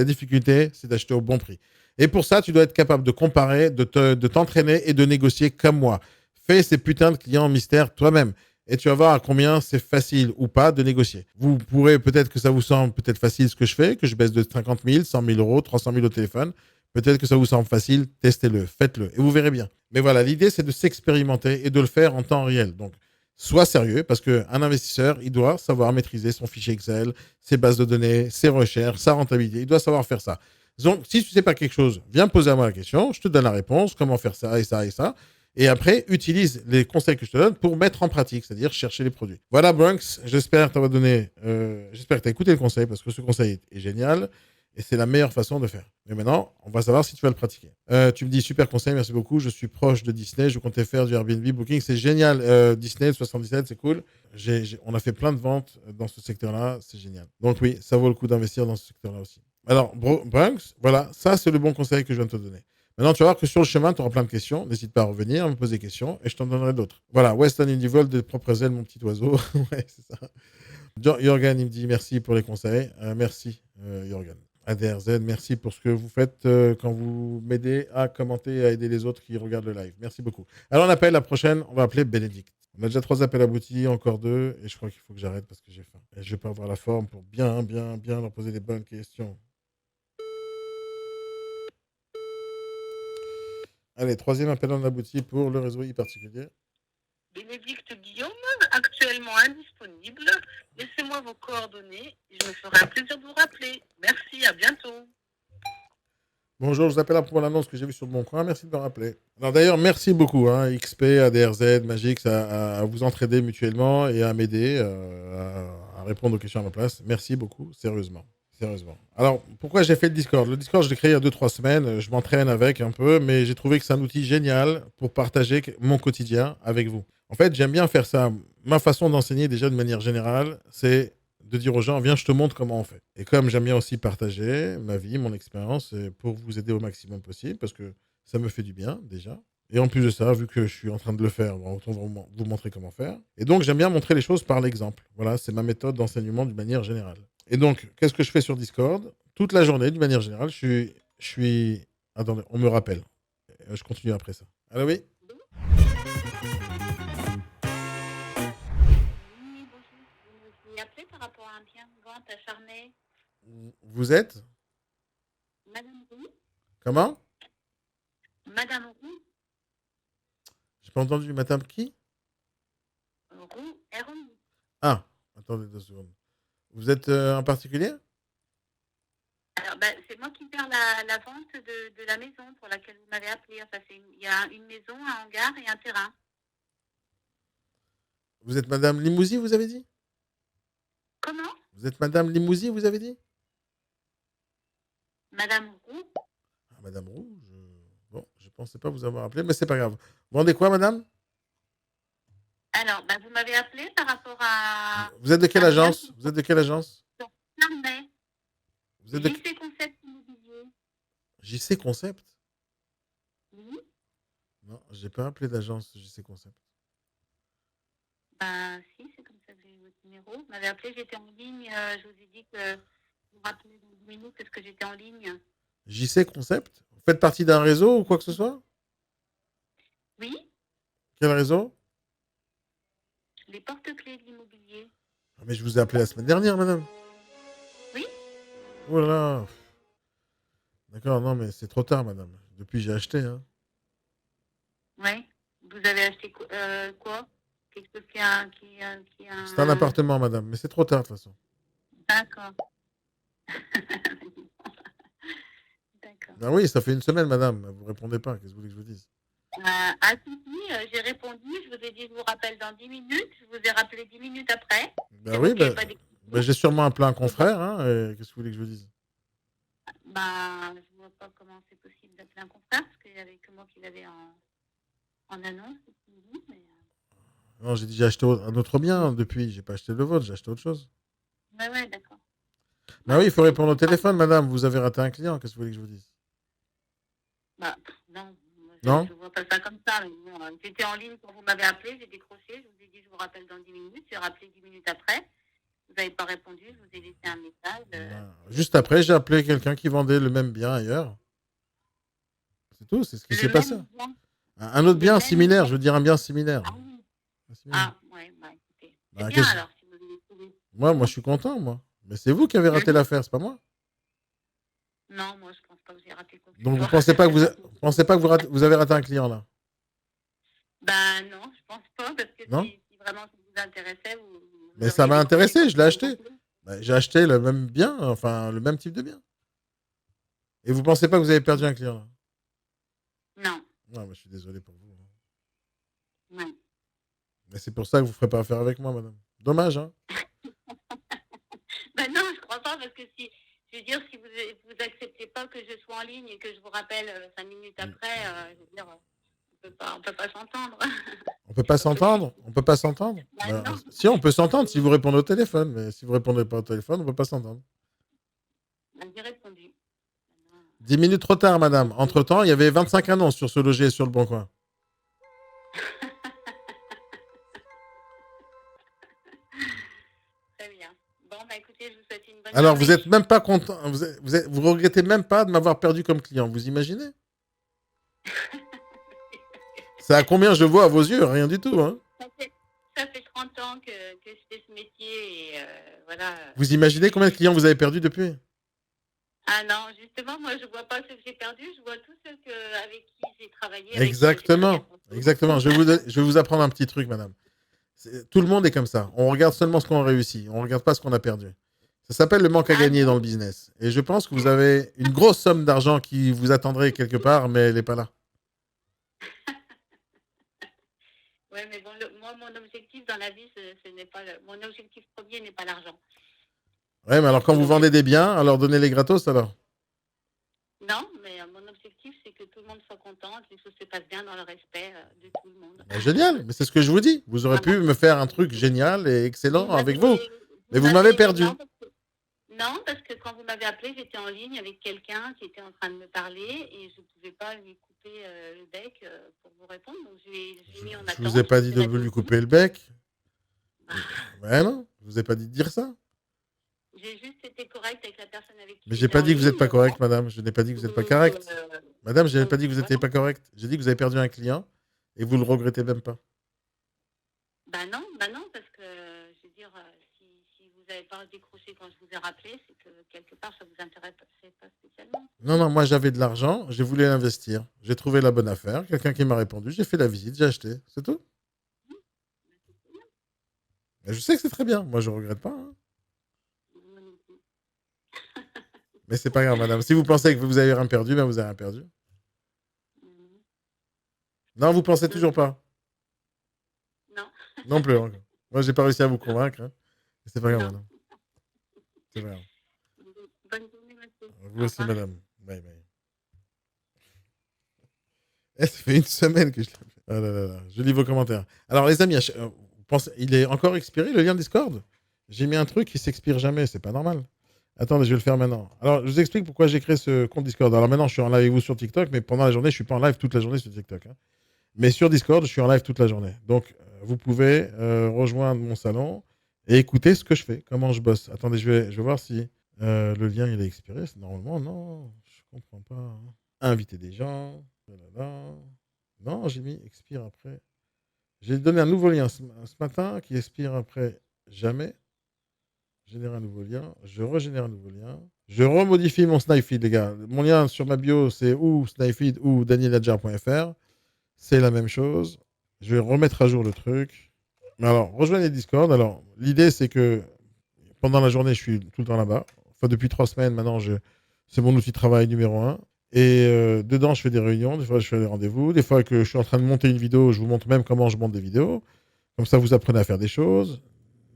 difficulté, c'est d'acheter au bon prix. Et pour ça, tu dois être capable de comparer, de t'entraîner et de négocier comme moi. Fais ces putains de clients mystères toi-même. Et tu vas voir à combien c'est facile ou pas de négocier. Vous pourrez, peut-être que ça vous semble peut-être facile ce que je fais, que je baisse de 50 000, 100 000 euros, 300 000 au téléphone. Peut-être que ça vous semble facile, testez-le, faites-le, et vous verrez bien. Mais voilà, l'idée, c'est de s'expérimenter et de le faire en temps réel. Donc, sois sérieux, parce qu'un investisseur, il doit savoir maîtriser son fichier Excel, ses bases de données, ses recherches, sa rentabilité. Il doit savoir faire ça. Donc, si tu ne sais pas quelque chose, viens poser à moi la question, je te donne la réponse, comment faire ça et ça et ça. Et après, utilise les conseils que je te donne pour mettre en pratique, c'est-à-dire chercher les produits. Voilà, Bronx, j'espère t'avoir donné, j'espère que tu as écouté le conseil, parce que ce conseil est génial. Et c'est la meilleure façon de faire. Mais maintenant, on va savoir si tu vas le pratiquer. Tu me dis, super conseil, merci beaucoup. Je suis proche de Disney. Je comptais faire du Airbnb Booking. C'est génial. Disney, 77, c'est cool. On a fait plein de ventes dans ce secteur-là. C'est génial. Donc oui, ça vaut le coup d'investir dans ce secteur-là aussi. Alors, Bronx, voilà, ça, c'est le bon conseil que je viens de te donner. Maintenant, tu vas voir que sur le chemin, tu auras plein de questions. N'hésite pas à revenir, à me poser des questions et je t'en donnerai d'autres. Voilà, Western Indie Vol, de propres ailes, mon petit oiseau. Ouais, c'est ça. Jorgen, il me dit merci pour les conseils. Merci, Jorgen. ADRZ, merci pour ce que vous faites quand vous m'aidez à commenter et à aider les autres qui regardent le live. Merci beaucoup. Alors, on appelle la prochaine, on va appeler Bénédicte. On a déjà 3 appels aboutis, encore 2, et je crois qu'il faut que j'arrête parce que j'ai faim. Et je vais pas avoir la forme pour bien leur poser des bonnes questions. Allez, 3e appel en abouti pour le réseau particulier. Bénédicte Guillaume, actuellement indisponible. Laissez-moi vos coordonnées et je me ferai un plaisir de vous rappeler. Merci, à bientôt. Bonjour, je vous appelle pour l'annonce que j'ai vue sur mon coin. Merci de me rappeler. Alors d'ailleurs, merci beaucoup, XP, ADRZ, Magix, à vous entraider mutuellement et à m'aider à répondre aux questions à ma place. Merci beaucoup, sérieusement. Sérieusement. Alors, pourquoi j'ai fait le Discord? Le Discord, je l'ai créé il y a 2-3 semaines. Je m'entraîne avec un peu, mais j'ai trouvé que c'est un outil génial pour partager mon quotidien avec vous. En fait, j'aime bien faire ça. Ma façon d'enseigner, déjà de manière générale, c'est de dire aux gens, viens, je te montre comment on fait. Et comme j'aime bien aussi partager ma vie, mon expérience, pour vous aider au maximum possible, parce que ça me fait du bien, déjà. Et en plus de ça, vu que je suis en train de le faire, bon, autant vous montrer comment faire. Et donc, j'aime bien montrer les choses par l'exemple. Voilà, c'est ma méthode d'enseignement d'une manière générale. Et donc, qu'est-ce que je fais sur Discord? Toute la journée, d'une manière générale, je suis. Attendez, on me rappelle. Je continue après ça. Allô, oui? Oui, bonjour. Vous m'avez appelé par rapport à un bien de vente à Charnay. Vous êtes? Madame Roux. Comment? Madame Roux. J'ai pas entendu. Madame qui? Roux, R-O-U. Ah, attendez 2 secondes. Vous êtes en particulier? Alors, ben, c'est moi qui gère la vente de la maison pour laquelle vous m'avez appelé. Enfin, il y a une maison, un hangar et un terrain. Vous êtes Madame Limousi, vous avez dit? Comment? Vous êtes Madame Limousi, vous avez dit? Madame Roux. Ah, Madame Roux, bon, je pensais pas vous avoir appelé, mais c'est pas grave. Vous vendez quoi, madame? Alors, ben, vous m'avez appelé par rapport à Vous êtes de quelle un bien agence? Vous êtes de quelle agence? sur Charnay. Vous êtes de JC Concept Immobilier. JC Concept? Oui. Non, j'ai pas appelé d'agence JC Concept. Ben, si, c'est comme ça que j'ai eu votre numéro. Vous m'avez appelé, j'étais en ligne. Je vous ai dit que vous rappelez dans 10 minutes parce que j'étais en ligne. JC Concept? Vous faites partie d'un réseau ou quoi que ce soit? Oui, Quel réseau? les porte-clés de l'immobilier. Ah, mais je vous ai appelé la semaine dernière, madame. Oui. Oh là là. D'accord, non, mais c'est trop tard, madame. Depuis, j'ai acheté. Hein. Oui. Vous avez acheté quoi? Quelque chose qui a C'est un appartement, madame, mais c'est trop tard, de toute façon. D'accord. D'accord. Ah oui, ça fait une semaine, madame. Vous répondez pas. Qu'est-ce que vous voulez que je vous dise? Si, j'ai répondu. Je vous ai dit, je vous rappelle dans 10 minutes. Je vous ai rappelé 10 minutes après. Ben oui, j'ai sûrement appelé un confrère. Hein, qu'est-ce que vous voulez que je vous dise? Je ne vois pas comment c'est possible d'appeler un confrère parce qu'il n'y avait que moi qui l'avais en annonce. Mais... Non, j'ai dit j'ai acheté un autre bien depuis. J'ai pas acheté le vôtre, j'ai acheté autre chose. Ouais, d'accord. Ben oui, il faut répondre au téléphone, madame. Vous avez raté un client. Qu'est-ce que vous voulez que je vous dise? Non. Non. Je ne vois pas ça comme ça. Mais bon, j'étais en ligne quand vous m'avez appelé. J'ai décroché. Je vous ai dit, je vous rappelle dans 10 minutes. J'ai rappelé 10 minutes après. Vous n'avez pas répondu. Je vous ai laissé un message. Juste après, j'ai appelé quelqu'un qui vendait le même bien ailleurs. C'est tout, c'est ce qui s'est passé. Un autre bien similaire, je veux dire un bien similaire. Ah oui. Ouais, écoutez. Bah, C'est bien alors, si vous avez trouvé. Moi, je suis content, moi. Mais c'est vous qui avez raté l'affaire, c'est pas moi. Non, moi, je pense pas que j'ai raté quoi que ce Donc, vous soit. pensez pas que vous avez raté un client, là? Non, je pense pas, parce que Non si vraiment ça vous intéressait, Mais ça m'a intéressé, je l'ai acheté. J'ai acheté le même bien, enfin, le même type de bien. Et vous pensez pas que vous avez perdu un client, là? Non. Non, mais je suis désolé pour vous. Ouais. Mais c'est pour ça que vous ne ferez pas affaire avec moi, madame. Dommage, hein? Non, je crois pas, parce que si vous acceptez pas que je sois en ligne et que je vous rappelle 5 minutes après, je veux dire, on peut pas s'entendre. On peut pas s'entendre? On peut pas s'entendre? Si, on peut s'entendre si vous répondez au téléphone, mais si vous répondez pas au téléphone, on peut pas s'entendre. J'ai répondu. 10 minutes trop tard, madame. Entre-temps, il y avait 25 annonces sur ce loger et sur le Bon Coin. Très bien. Bon, écoutez, je vous souhaite une bonne Alors, journée. vous êtes même pas content, vous regrettez même pas de m'avoir perdu comme client, vous imaginez? C'est à combien je vois à vos yeux? Rien du tout, hein? Ça fait 30 ans que je fais ce métier et voilà. Vous imaginez combien de clients vous avez perdus depuis? Ah non, justement, moi, je vois pas ceux que j'ai perdus, je vois tous ceux avec qui j'ai travaillé. Exactement. Exactement. Je vais vous apprendre un petit truc, madame. Tout le monde est comme ça. On regarde seulement ce qu'on a réussi. On ne regarde pas ce qu'on a perdu. Ça s'appelle le manque à gagner dans le business. Et je pense que vous avez une grosse somme d'argent qui vous attendrait quelque part, mais elle n'est pas là. Oui, mais bon, moi, mon objectif dans la vie, ce n'est pas mon objectif premier n'est pas l'argent. Ouais, mais alors quand vous vendez des biens, alors donnez-les gratos alors. Non, mais mon objectif, c'est que tout le monde soit content, que les choses se passent bien dans le respect de tout le monde. Bah, génial, mais c'est ce que je vous dis. Vous aurez pu me faire un truc génial et excellent avec vous. Mais vous m'avez perdu. Non, parce que quand vous m'avez appelé, j'étais en ligne avec quelqu'un qui était en train de me parler et je ne pouvais pas lui couper le bec pour vous répondre. Donc, j'ai mis en attente. Je vous ai pas dit de lui couper le bec. Ouais, non, je vous ai pas dit de dire ça. J'ai juste été correcte avec la personne avec qui. Mais j'ai pas dit que vous n'êtes pas correct, madame. Je n'ai pas dit que vous n'êtes pas correct. Madame, je n'ai pas dit que vous n'étiez pas correct. J'ai dit que vous avez perdu un client et vous le regrettez même pas. Bah non, parce que je veux dire, si vous n'avez pas décroché quand je vous ai rappelé, c'est que quelque part ça vous intéressait pas spécialement. Non, moi j'avais de l'argent, j'ai voulu l'investir. J'ai trouvé la bonne affaire, quelqu'un qui m'a répondu, j'ai fait la visite, j'ai acheté, c'est tout. Mais je sais que c'est très bien, moi je regrette pas. Hein. Mais c'est pas grave, madame. Si vous pensez que vous avez rien perdu, ben vous avez rien perdu. Non, vous pensez toujours pas. Non. Non plus. Encore. Moi, j'ai pas réussi à vous convaincre. Hein. C'est pas grave, madame. C'est pas grave. Bonne journée, monsieur. Vous aussi, madame. Bye bye. Ça fait une semaine que je l'ai fait. Ah là là là. Je lis vos commentaires. Alors, les amis, il est encore expiré le lien Discord. J'ai mis un truc qui s'expire jamais. C'est pas normal. Attendez, je vais le faire maintenant. Alors, je vous explique pourquoi j'ai créé ce compte Discord. Alors maintenant, je suis en live avec vous sur TikTok, mais pendant la journée, je suis pas en live toute la journée sur TikTok. Hein. Mais sur Discord, je suis en live toute la journée. Donc, vous pouvez rejoindre mon salon et écouter ce que je fais, comment je bosse. Attendez, je vais voir si le lien il est expiré. Normalement, non, je comprends pas. Hein. Inviter des gens. Non, j'ai mis expire après. J'ai donné un nouveau lien ce matin qui expire après jamais. Générer un nouveau lien. Je régénère un nouveau lien. Je remodifie mon Snipefeed, les gars. Mon lien sur ma bio, c'est ou Snipefeed ou danieladjar.fr. C'est la même chose. Je vais remettre à jour le truc. Mais alors, rejoignez Discord. Alors, l'idée, c'est que pendant la journée, je suis tout le temps là-bas. Enfin, depuis 3 semaines, maintenant, c'est mon outil de travail numéro 1. Et dedans, je fais des réunions. Des fois, je fais des rendez-vous. Des fois que je suis en train de monter une vidéo, je vous montre même comment je monte des vidéos. Comme ça, vous apprenez à faire des choses.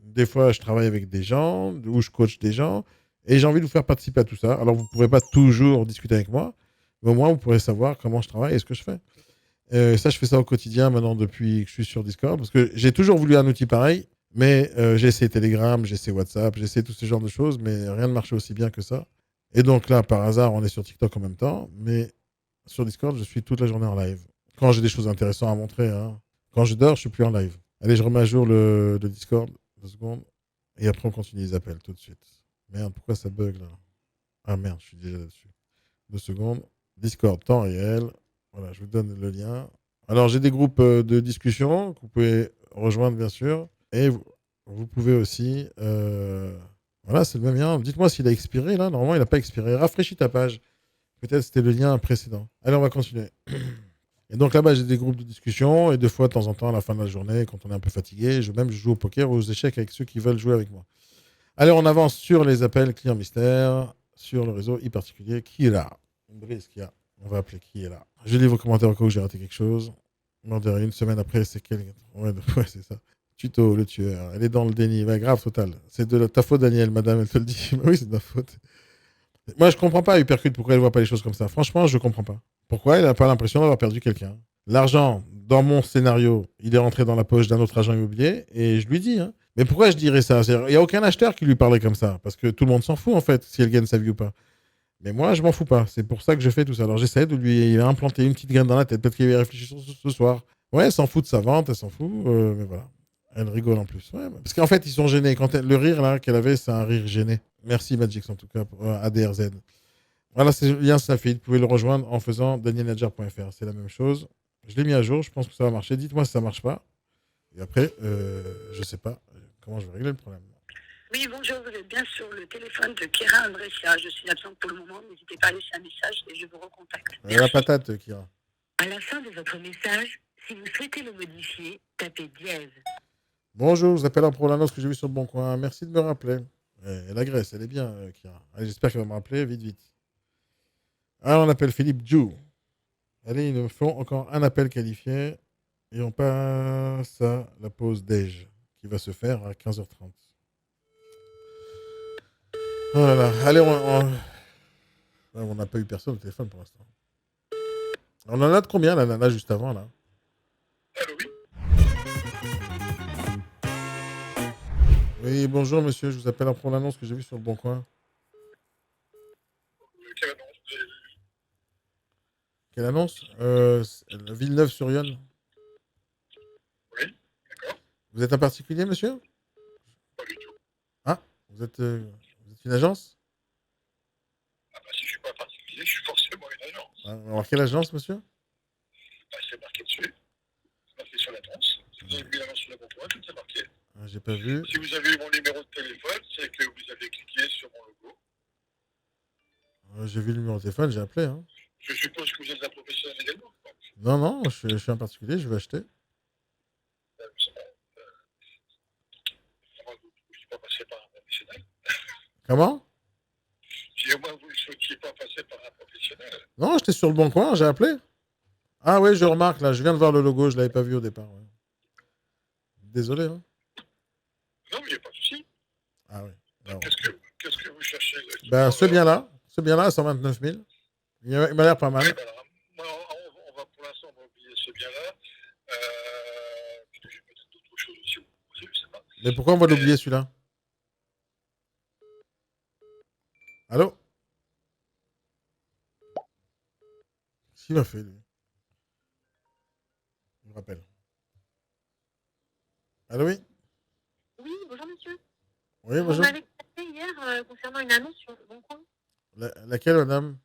Des fois, je travaille avec des gens ou je coach des gens. Et j'ai envie de vous faire participer à tout ça. Alors, vous ne pourrez pas toujours discuter avec moi. Mais au moins, vous pourrez savoir comment je travaille et ce que je fais. Ça, je fais ça au quotidien maintenant depuis que je suis sur Discord. Parce que j'ai toujours voulu un outil pareil. Mais j'ai essayé Telegram, j'ai essayé WhatsApp, j'ai essayé tous ces genres de choses. Mais rien ne marchait aussi bien que ça. Et donc là, par hasard, on est sur TikTok en même temps. Mais sur Discord, je suis toute la journée en live. Quand j'ai des choses intéressantes à montrer. Hein. Quand je dors, je suis plus en live. Allez, je remets à jour le Discord. 2 secondes. Et après, on continue les appels tout de suite. Merde, pourquoi ça bug là? Ah merde, je suis déjà là-dessus. 2 secondes. Discord, temps réel. Voilà, je vous donne le lien. Alors, j'ai des groupes de discussion que vous pouvez rejoindre, bien sûr. Et vous pouvez aussi. Voilà, c'est le même lien. Dites-moi s'il a expiré là. Normalement, il n'a pas expiré. Rafraîchis ta page. Peut-être c'était le lien précédent. Allez, on va continuer. Et donc là-bas, j'ai des groupes de discussion et 2 fois, de temps en temps, à la fin de la journée, quand on est un peu fatigué, je joue au poker ou aux échecs avec ceux qui veulent jouer avec moi. Allez, on avance sur les appels clients mystères, sur le réseau e-particulier. Qui est là? Brice, qui a? On va appeler qui est là. Je lis vos commentaires au cas où j'ai raté quelque chose. Une semaine après, c'est quel... Ouais, c'est ça. Tuto, le tueur. Elle est dans le déni. Ouais, grave, total. C'est de ta faute, Daniel, madame, elle te le dit. Oui, c'est de ma faute. Moi, je comprends pas, Hypercute, pourquoi elle voit pas les choses comme ça. Franchement, je comprends pas. Pourquoi elle n'a pas l'impression d'avoir perdu quelqu'un? L'argent, dans mon scénario, il est rentré dans la poche d'un autre agent immobilier et je lui dis, hein. Mais pourquoi je dirais ça? Il n'y a aucun acheteur qui lui parlerait comme ça parce que tout le monde s'en fout en fait si elle gagne sa vie ou pas. Mais moi, je m'en fous pas. C'est pour ça que je fais tout ça. Alors j'essaie de lui implanter une petite graine dans la tête. Peut-être qu'il va y réfléchir ce soir. Ouais, elle s'en fout de sa vente, elle s'en fout. Mais voilà. Elle rigole en plus. Ouais, parce qu'en fait, ils sont gênés. Le rire là qu'elle avait, c'est un rire gêné. Merci Magix en tout cas pour ADRZ. Voilà, c'est le lien Snapfeed. Vous pouvez le rejoindre en faisant danielnadjar.fr. C'est la même chose. Je l'ai mis à jour. Je pense que ça va marcher. Dites-moi si ça marche pas. Et après, je sais pas comment je vais régler le problème. Oui, bonjour, vous êtes bien sur le téléphone de Kira Andressia. Je suis absente pour le moment. N'hésitez pas à laisser un message et je vous recontacte. La patate, Kira. À la fin de votre message, si vous souhaitez le modifier, tapez dièse. Bonjour, je vous appelle pour l'annonce que j'ai vue sur le Bon Coin. Merci de me rappeler. Et la Grèce, elle est bien, Kira. Allez, j'espère qu'elle va me rappeler vite, vite. Alors, on appelle Philippe Jou. Allez, ils nous font encore un appel qualifié. Et on passe à la pause déj qui va se faire à 15h30. Voilà. Allez, on n'a pas eu personne au téléphone pour l'instant. On en a de combien, la nana, juste avant, là? Allô, oui. Oui, bonjour, monsieur. Je vous appelle pour l'annonce que j'ai vue sur le Bon Coin. Quelle annonce? Quelle annonce? Villeneuve-sur-Yonne. Oui, d'accord. Vous êtes un particulier, monsieur? Pas du tout. Ah, vous êtes une agence? Ah bah si je suis pas particulier, je suis forcément une agence. Ah, alors, quelle agence, monsieur? Bah c'est marqué dessus. C'est marqué sur l'annonce. Si vous avez vu l'annonce sur la boîte, tout est marqué. Ah, j'ai pas vu. Si vous avez eu mon numéro de téléphone, c'est que vous avez cliqué sur mon logo. J'ai vu le numéro de téléphone, j'ai appelé. Hein. Je suppose que vous êtes un professionnel également. Donc, Non, non, je suis un particulier, je vais acheter. c'est bon. Moi, vous ne souhaitiez pas passer par un professionnel. Comment? Si au moins vous ne souhaitiez pas passer par un professionnel. Non, j'étais sur le Bon Coin, j'ai appelé. Ah oui, je remarque, là, je viens de voir le logo, je l'avais pas vu au départ. Ouais. Désolé. Hein. Non, mais il n'y a pas de souci. Ah oui. Donc, qu'est-ce que vous cherchez exactement? Ben, ce bien-là, à 129 000. Il m'a l'air pas mal. Oui, ben alors, moi, on va pour l'instant, on va oublier ce bien-là. Parce que j'ai peut-être d'autres choses aussi à vous proposer, je sais pas. Mais pourquoi on va l'oublier celui-là? Allô? Qu'est-ce qu'il a fait, lui? Il me rappelle. Allô, oui? Oui, bonjour monsieur. Oui, Vous bonjour. m'avez contacté hier concernant une annonce sur le Bon Coin. Laquelle, madame?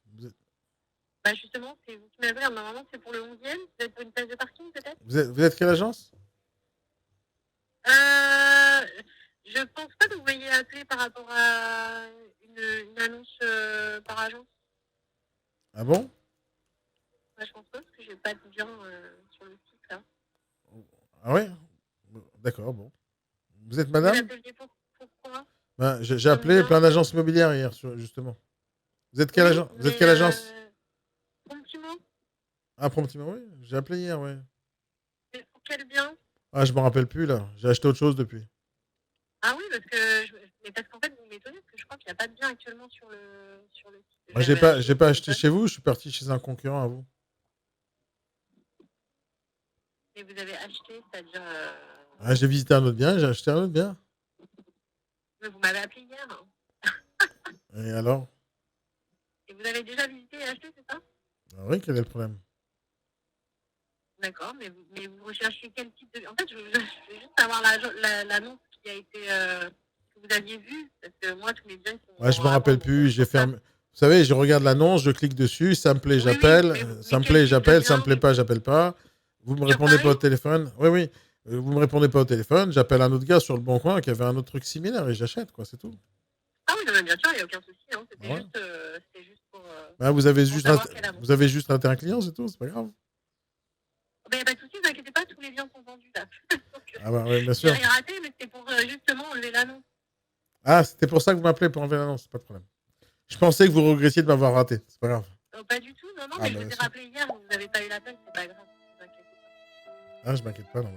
Bah justement, c'est vous qui m'avez appelé. Normalement, c'est pour le 11e. Vous êtes pour une place de parking peut-être? Vous êtes quelle agence? Je pense pas que vous m'ayez appelé par rapport à une annonce par agence. Ah bon? Bah, je pense pas parce que j'ai pas de bien sur le site là. Ah oui? D'accord, bon. Vous êtes Vous madame? l'appeliez pourquoi? Ben, j'ai appelé plein d'agences immobilières hier, justement. Vous êtes quelle, vous êtes quelle agence? Promptiment. Ah, Promptiment, oui. J'ai appelé hier, oui. C'est pour quel bien? Ah, je me rappelle plus, là. J'ai acheté autre chose depuis. Ah oui, parce que mais parce qu'en fait, vous m'étonnez parce que je crois qu'il n'y a pas de bien actuellement sur le site. Moi, j'ai pas acheté chez vous, je suis parti chez un concurrent à vous. Et vous avez acheté, c'est-à-dire. Ah, j'ai visité un autre bien, j'ai acheté un autre bien. Mais vous m'avez appelé hier. Hein. Et alors? Et vous avez déjà visité et acheté, c'est ça? Ah oui, quel est le problème? D'accord, mais vous recherchez quel type de. En fait, je veux juste savoir l'annonce qui a été. Que vous aviez vue, parce que moi, tous les biens sont. Ouais, je me rappelle plus, j'ai fermé. Vous savez, je regarde l'annonce, je clique dessus, ça me plaît, j'appelle, ça me plaît, j'appelle, ça me plaît pas, j'appelle pas. Vous me répondez pas au téléphone. Oui, oui. Vous me répondez pas au téléphone, j'appelle un autre gars sur le Bon Coin qui avait un autre truc similaire et j'achète, quoi, c'est tout. Ah oui, non, mais bien sûr, il n'y a aucun souci. Hein. C'était Ouais. juste pour. Bah, vous avez juste raté un client, c'est tout, c'est pas grave. Il n'y a pas de souci, ne vous inquiétez pas, tous les biens sont vendus là. Ah bah oui, bien sûr. J'ai rien raté, mais c'était pour justement enlever l'annonce. Ah, c'était pour ça que vous m'appelez pour enlever l'annonce, pas de problème. Je pensais que vous regrettiez de m'avoir raté, c'est pas grave. Pas du tout, non, mais je vous ai rappelé hier, vous n'avez pas eu l'appel, c'est pas grave, ne vous inquiétez pas. Ah, je m'inquiète pas, non.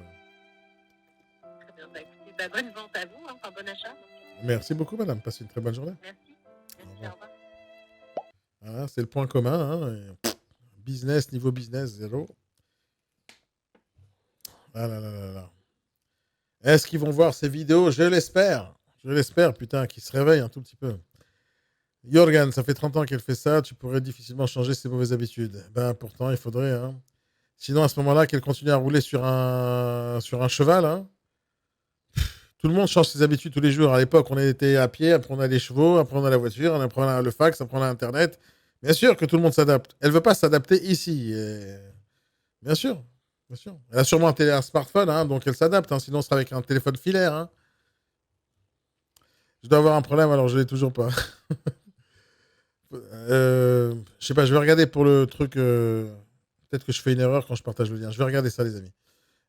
Très bien, bah écoutez, bonne vente à vous, hein, enfin bon achat. Merci beaucoup, madame, passez une très bonne journée. Merci, au revoir. Voilà, c'est le point commun, hein. Business, niveau business, 0. Ah là là là là. Est-ce qu'ils vont voir ces vidéos? Je l'espère, putain, qu'ils se réveillent un tout petit peu. Jorgen, ça fait 30 ans qu'elle fait ça, tu pourrais difficilement changer ses mauvaises habitudes. Ben pourtant, il faudrait. Hein. Sinon, à ce moment-là, qu'elle continue à rouler sur un cheval. Hein. Tout le monde change ses habitudes tous les jours. À l'époque, on était à pied, après on a les chevaux, après on a la voiture, après on a le fax, après on a Internet. Bien sûr que tout le monde s'adapte. Elle ne veut pas s'adapter ici. Bien sûr. Bien sûr. Elle a sûrement un smartphone, hein, donc elle s'adapte. Hein, sinon, ce sera avec un téléphone filaire. Hein. Je dois avoir un problème, alors je ne l'ai toujours pas. Je sais pas, je vais regarder pour le truc. Peut-être que je fais une erreur quand je partage le lien. Je vais regarder ça, les amis.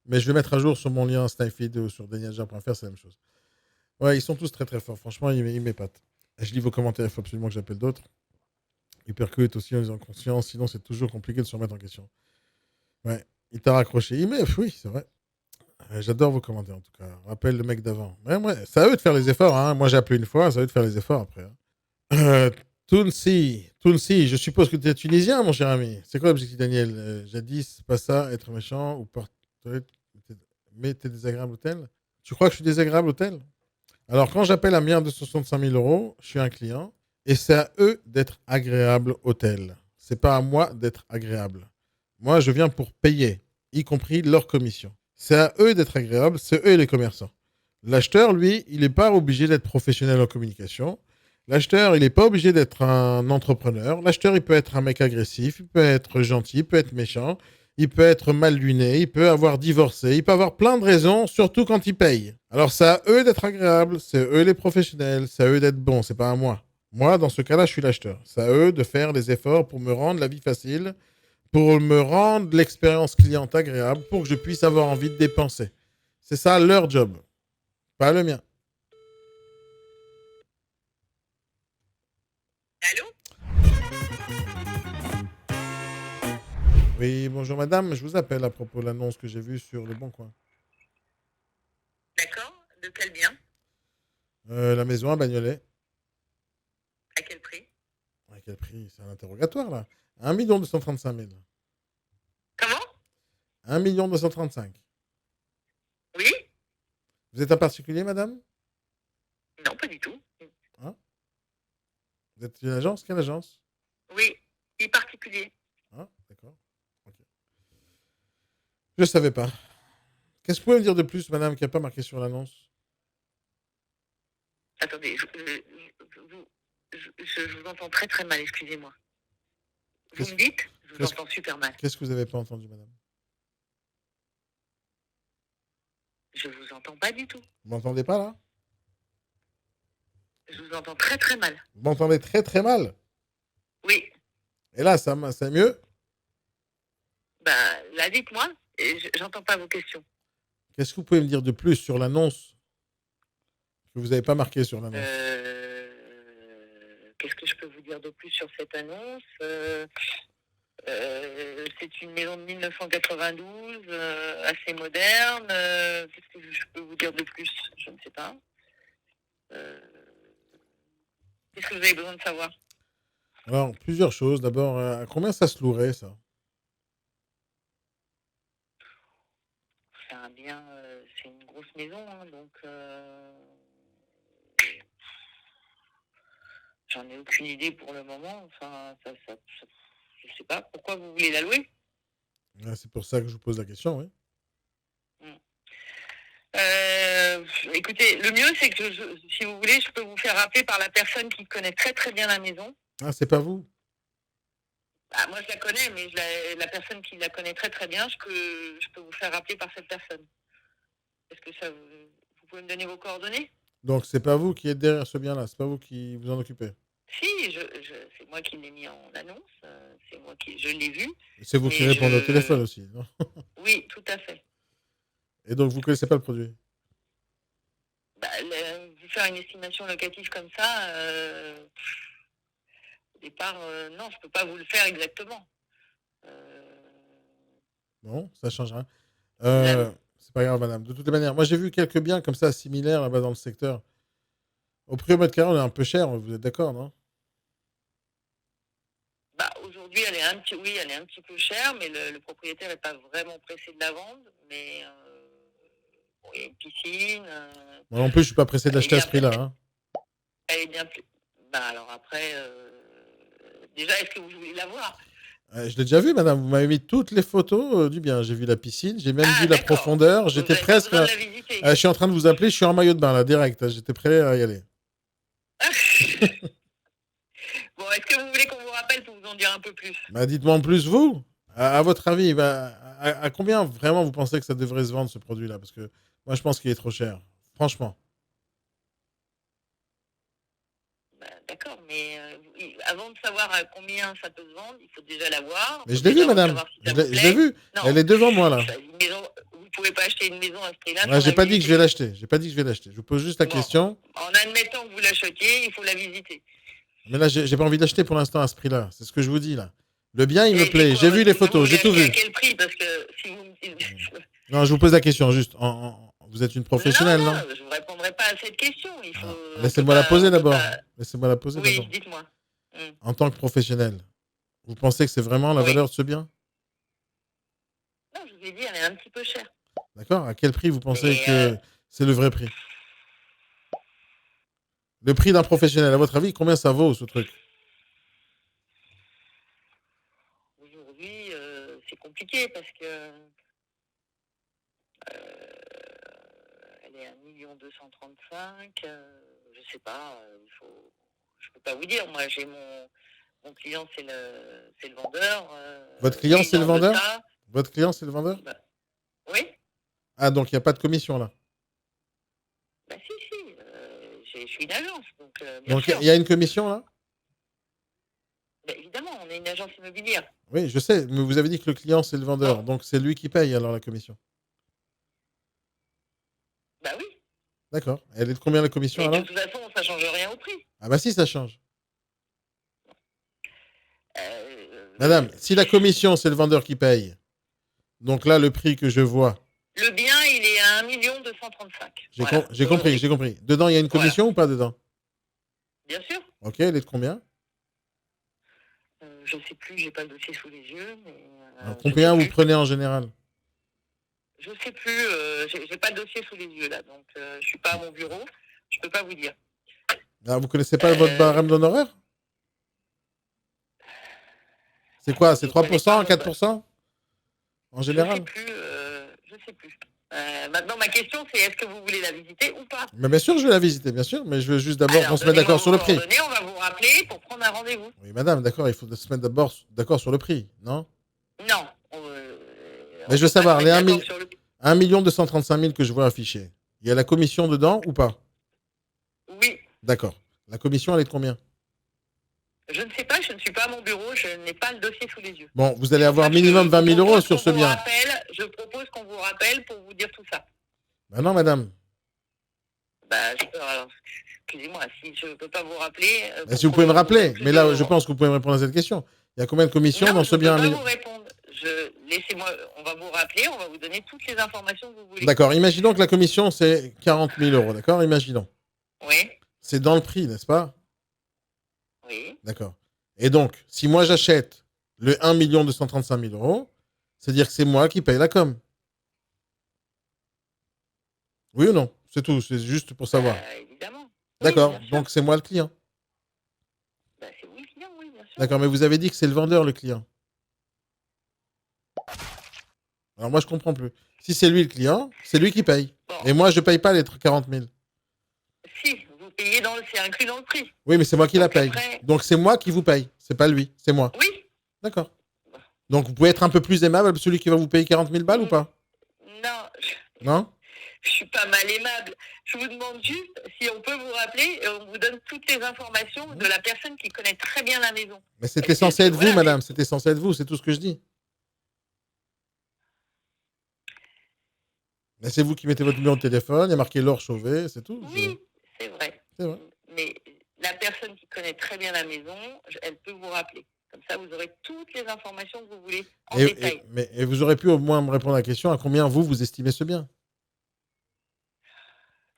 Mais je vais mettre à jour sur mon lien Snipefeed ou sur danieljar.fr, c'est la même chose. Ouais, ils sont tous très très forts. Franchement, ils m'épatent. Je lis vos commentaires, il faut absolument que j'appelle d'autres. Hypercute aussi, en ayant conscience. Sinon, c'est toujours compliqué de se remettre en question. Ouais, il t'a raccroché. Oui, c'est vrai. J'adore vos commentaires, en tout cas. Rappelle le mec d'avant. Ouais, c'est à eux de faire les efforts. Hein. Moi, j'ai appelé une fois, c'est à eux de faire les efforts après. Hein. Euh, Tounsi, je suppose que tu es tunisien, mon cher ami. C'est quoi l'objectif, Daniel? Jadis, pas ça, être méchant ou porter. Mais t'es désagréable au tel? Tu crois que je suis désagréable au tel? Alors, quand j'appelle un milliard de 65 000 euros, je suis un client et c'est à eux d'être agréables au tel. C'est pas à moi d'être agréable. Moi, je viens pour payer, y compris leur commission. C'est à eux d'être agréables, c'est eux les commerçants. L'acheteur, lui, il n'est pas obligé d'être professionnel en communication. L'acheteur, il n'est pas obligé d'être un entrepreneur. L'acheteur, il peut être un mec agressif, il peut être gentil, il peut être méchant, il peut être mal luné, il peut avoir divorcé, il peut avoir plein de raisons, surtout quand il paye. Alors c'est à eux d'être agréables, c'est eux les professionnels, c'est à eux d'être bons, c'est pas à moi. Moi, dans ce cas-là, je suis l'acheteur. C'est à eux de faire les efforts pour me rendre la vie facile, pour me rendre l'expérience cliente agréable, pour que je puisse avoir envie de dépenser. C'est ça leur job, pas le mien. Allô? Oui, bonjour madame, je vous appelle à propos de l'annonce que j'ai vue sur Le Bon Coin. D'accord. De quel bien? La maison à Bagnolet. À quel prix? À quel prix? C'est un interrogatoire là. 1 235 000. Comment? 1 235 000. Oui? Vous êtes un particulier, madame? Non, pas du tout. Hein? Vous êtes une agence? Quelle agence? Oui, i particulier. Ah, d'accord. Ok. Je ne savais pas. Qu'est-ce que vous pouvez me dire de plus, madame, qui n'a pas marqué sur l'annonce? Attendez, je vous entends très très mal, excusez-moi. Vous Qu'est-ce- me dites? Je vous qu'est-ce- entends super mal. Qu'est-ce que vous n'avez pas entendu, madame? Je vous entends pas du tout. Vous m'entendez pas là? Je vous entends très très mal. Vous m'entendez très très mal. Oui, Et là, c'est mieux? là dites-moi, et j'entends pas vos questions. Qu'est-ce que vous pouvez me dire de plus sur l'annonce que vous n'avez pas marqué sur l'annonce? Qu'est-ce que je peux vous dire de plus sur cette annonce? C'est une maison de 1992, assez moderne. Qu'est-ce que je peux vous dire de plus? Je ne sais pas. Qu'est-ce que vous avez besoin de savoir? Alors, plusieurs choses. D'abord, à combien ça se louerait, ça? C'est un bien, c'est une grosse maison, hein, donc j'en ai aucune idée pour le moment. Enfin, je sais pas. Pourquoi vous voulez la louer? C'est pour ça que je vous pose la question, oui. Écoutez, le mieux, c'est que si vous voulez, je peux vous faire rappeler par la personne qui connaît très très bien la maison. Ah, c'est pas vous? Ah, moi, je la connais, mais la personne qui la connaît très très bien, je peux vous faire rappeler par cette personne. Est-ce que ça vous pouvez me donner vos coordonnées? Donc, c'est pas vous qui êtes derrière ce bien-là, c'est pas vous qui vous en occupez. Si, c'est moi qui l'ai mis en annonce, c'est moi qui, je l'ai vu. Et c'est vous qui Mais répondez au téléphone aussi, non? Oui, tout à fait. Et donc, vous connaissez pas le produit? Vous faire une estimation locative comme ça, au départ, non, je peux pas vous le faire exactement. Non, ça change rien. La- C'est pas grave, madame. De toutes les manières, moi j'ai vu quelques biens comme ça, similaires là-bas dans le secteur. Au prix au mètre carré, on est un peu cher, vous êtes d'accord, non? Aujourd'hui, elle est un petit peu chère, mais le propriétaire n'est pas vraiment pressé de la vendre. Mais bon, il y a une piscine. Moi non plus, je suis pas pressé Elle est d'acheter à bien ce prix-là. Hein. Elle est bien plus. Alors après, déjà, est-ce que vous voulez la voir? Je l'ai déjà vu, madame. Vous m'avez mis toutes les photos du bien. J'ai vu la piscine, j'ai même vu la d'accord. profondeur. Vous J'étais avez presque. besoin de la visiter. Je suis en train de vous appeler, je suis en maillot de bain là, direct. J'étais prêt à y aller. Bon, est-ce que vous voulez qu'on vous rappelle pour vous en dire un peu plus? Bah, dites-moi en plus, vous, à votre avis, à combien vraiment vous pensez que ça devrait se vendre ce produit-là? Parce que moi, je pense qu'il est trop cher. Franchement. D'accord, mais avant de savoir à combien ça peut se vendre, il faut déjà la voir. Mais je l'ai vu, madame. Je l'ai vu. Non. Elle est devant moi, là. Une maison, vous ne pouvez pas acheter une maison à ce prix-là. Ouais, j'ai pas dit que je vais l'acheter. J'ai pas dit que je vais l'acheter. Je vous pose juste la Bon. question. En admettant que vous l'achetiez, il faut la visiter. Mais là, j'ai pas envie d'acheter pour l'instant à ce prix-là. C'est ce que je vous dis, là. Le bien, il me Et plaît. quoi, J'ai vu les vous photos, voulez j'ai tout acheter vu. À quel prix? Parce que si vous me dites... Non, je vous pose la question, juste. Vous êtes une professionnelle, non? Je ne vous répondrai pas à cette question. Il faut. Laissez-moi la poser d'abord. Laissez-moi la poser Oui, d'abord. dites-moi. En tant que professionnel, vous pensez que c'est vraiment la Oui. valeur de ce bien? Non, je vous ai dit, elle est un petit peu chère. D'accord? À quel prix vous pensez Mais, que c'est le vrai prix? Le prix d'un professionnel, à votre avis, combien ça vaut ce truc? Aujourd'hui, c'est compliqué parce que elle est à 1 235 000. Je sais pas. Je peux pas vous dire. Moi, j'ai mon client, c'est le vendeur. Votre client, et c'est le dans vendeur? ça, Votre client, c'est le vendeur? oui. Ah, donc il n'y a pas de commission là. Bah si. Je suis une agence, donc bien Donc sûr. il y a une commission là? Bah, évidemment, on est une agence immobilière. Oui, je sais, mais vous avez dit que le client, c'est le vendeur. Non. Donc c'est lui qui paye alors la commission. Bah oui. D'accord. Elle est de combien la commission Et de alors? toute façon, ça change rien au prix. Ah bah si, ça change. Euh, Madame, si la commission, c'est le vendeur qui paye, donc là, le prix que je vois, Le bien, il est à 1 235 000. Voilà. j'ai compris. Dedans, il y a une commission ou pas dedans? Bien sûr. Ok, elle est de combien? Je sais plus, j'ai pas le dossier sous les yeux. Mais, Alors, combien vous prenez en général? Je sais plus, j'ai pas le dossier sous les yeux là, donc je suis pas à mon bureau, je peux pas vous dire. Ah, vous connaissez pas votre barème d'honoraires? C'est quoi? C'est Je connais 3%, pas 4% en général? Je sais plus. Maintenant, ma question, c'est est-ce que vous voulez la visiter ou pas? Mais bien sûr, je vais la visiter, bien sûr, mais je veux juste d'abord Alors, qu'on se mette d'accord sur le prix. donnez-moi vos coordonnées, on va vous rappeler pour prendre un rendez-vous. Oui, madame, d'accord, il faut se mettre d'abord d'accord sur le prix, non? Non. Mais je veux savoir, les 1 million. 235 000 que je vois affichés, il y a la commission dedans ou pas? Oui. D'accord. La commission, elle est de combien? Je ne sais pas, je ne suis pas à mon bureau, je n'ai pas le dossier sous les yeux. Bon, vous allez avoir minimum 20 000 euros sur ce bien. Je propose qu'on vous rappelle pour vous dire tout ça. Ben non, madame. Alors, excusez-moi, si je ne peux pas vous rappeler. Si vous pouvez me rappeler, mais là, je pense que vous pouvez me répondre à cette question. Il y a combien de commissions dans ce bien? Je ne peux pas vous répondre. Laissez-moi, on va vous rappeler, on va vous donner toutes les informations que vous voulez. D'accord, imaginons que la commission, c'est 40 000 euros, d'accord? Imaginons. Oui. C'est dans le prix, n'est-ce pas? Oui. D'accord. Et donc, si moi j'achète le 1 235 000 euros, c'est-à-dire que c'est moi qui paye la com. Oui ou non? C'est tout, c'est juste pour savoir. Évidemment. D'accord, Oui, donc c'est moi le client. C'est vous le client, oui, bien sûr. D'accord, mais vous avez dit que c'est le vendeur le client. Alors moi je comprends plus. Si c'est lui le client, c'est lui qui paye. Bon. Et moi je paye pas les 40 000. Si, vous payez c'est inclus dans le prix. Oui, mais c'est moi qui la paye. Après... Donc c'est moi qui vous paye. C'est pas lui, c'est moi. Oui. D'accord. Donc vous pouvez être un peu plus aimable avec celui qui va vous payer 40 000 balles ou pas? Non. Non? Je suis pas mal aimable. Je vous demande juste si on peut vous rappeler et on vous donne toutes les informations de la personne qui connaît très bien la maison. Mais c'était censé être vous, madame. C'était censé être vous, c'est tout ce que je dis. Mais c'est vous qui mettez votre numéro de téléphone, il y a marqué Laure Chauvet, c'est tout. Oui, c'est vrai. C'est vrai. Mais la personne qui connaît très bien la maison, elle peut vous rappeler. Comme ça, vous aurez toutes les informations que vous voulez en détail. Et vous aurez pu au moins me répondre à la question à combien vous estimez ce bien.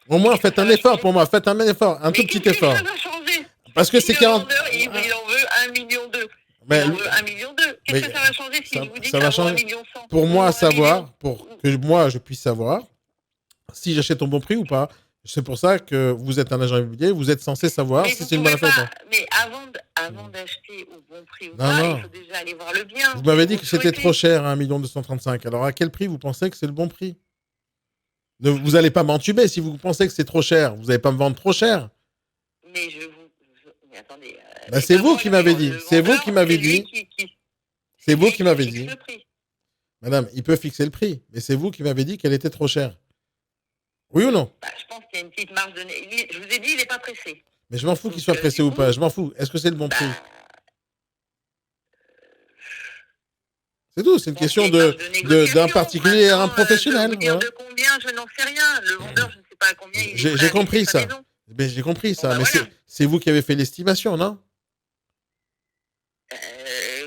Au moins, faites un effort pour moi, faites un effort, un tout petit effort. Ça va changer. Parce que si c'est 40. Il en veut 1,2 million. Mais, il en veut 1,2 million. Qu'est-ce que ça va changer si je vous dis ça va changer 1,1 million? Pour moi, savoir, pour que moi je puisse savoir si j'achète au bon prix ou pas. C'est pour ça que vous êtes un agent immobilier, vous êtes censé savoir si c'est une bonne affaire ou pas. Mais avant d'acheter au bon prix ou pas, il faut déjà aller voir le bien. Vous m'avez dit que c'était trop cher, 1 235 000. Alors à quel prix vous pensez que c'est le bon prix? Vous n'allez pas m'entuber si vous pensez que c'est trop cher. Vous n'allez pas me vendre trop cher. Mais mais attendez. C'est vous qui m'avez dit. C'est vous qui m'avez dit. C'est vous qui m'avez dit. Madame, il peut fixer le prix, mais c'est vous qui m'avez dit qu'elle était trop chère. Oui ou non? Je pense qu'il y a une petite marge de... Je vous ai dit, il n'est pas pressé. Mais je m'en fous qu'il soit pressé ou pas. Je m'en fous. Est-ce que c'est le bon prix? C'est tout. C'est une question d'un particulier à un professionnel. Dire de combien, je n'en sais rien. Le vendeur, je ne sais pas à combien il est. J'ai compris ça. Mais j'ai compris ça. Mais c'est vous qui avez fait l'estimation, non?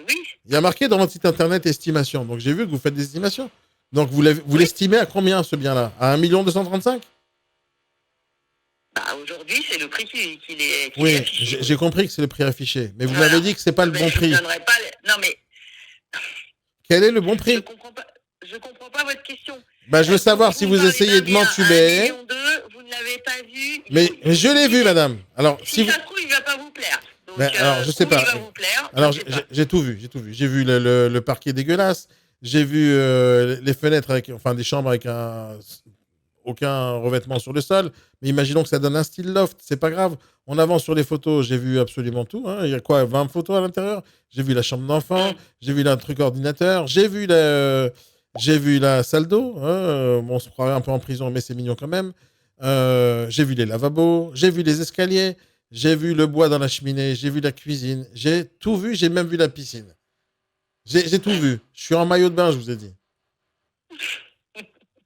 Oui. Il y a marqué dans votre site internet estimation. Donc j'ai vu que vous faites des estimations. Donc vous l'estimez à combien ce bien-là? À 1 235 000? Bah, aujourd'hui, c'est le prix qu'il est Oui, affiché. j'ai compris que c'est le prix affiché. Mais vous Voilà. m'avez dit que c'est pas le Mais bon je prix. vous donnerai pas non, mais Quel est le bon je prix? comprends pas votre question. Bah, je veux savoir si vous essayez de m'entuber. 1,2 million, vous ne l'avez pas vu. Mais je l'ai vu, madame. Alors, Si si vous... ça se trouve, il va pas vous plaire. Donc, Mais alors, je sais ou pas. il va vous plaire. Alors, je sais pas. j'ai tout vu, j'ai tout vu. J'ai vu le parquet dégueulasse. J'ai vu les fenêtres avec, enfin, des chambres avec aucun revêtement sur le sol. Mais imaginons que ça donne un style loft. C'est pas grave. On avance sur les photos. J'ai vu absolument tout. Hein. Il y a quoi, 20 photos à l'intérieur? J'ai vu la chambre d'enfant. J'ai vu un truc ordinateur. J'ai vu la salle d'eau. Hein. Bon, on se croirait un peu en prison, mais c'est mignon quand même. J'ai vu les lavabos. J'ai vu les escaliers. J'ai vu le bois dans la cheminée. J'ai vu la cuisine. J'ai tout vu. J'ai même vu la piscine. J'ai tout vu. Je suis en maillot de bain, je vous ai dit.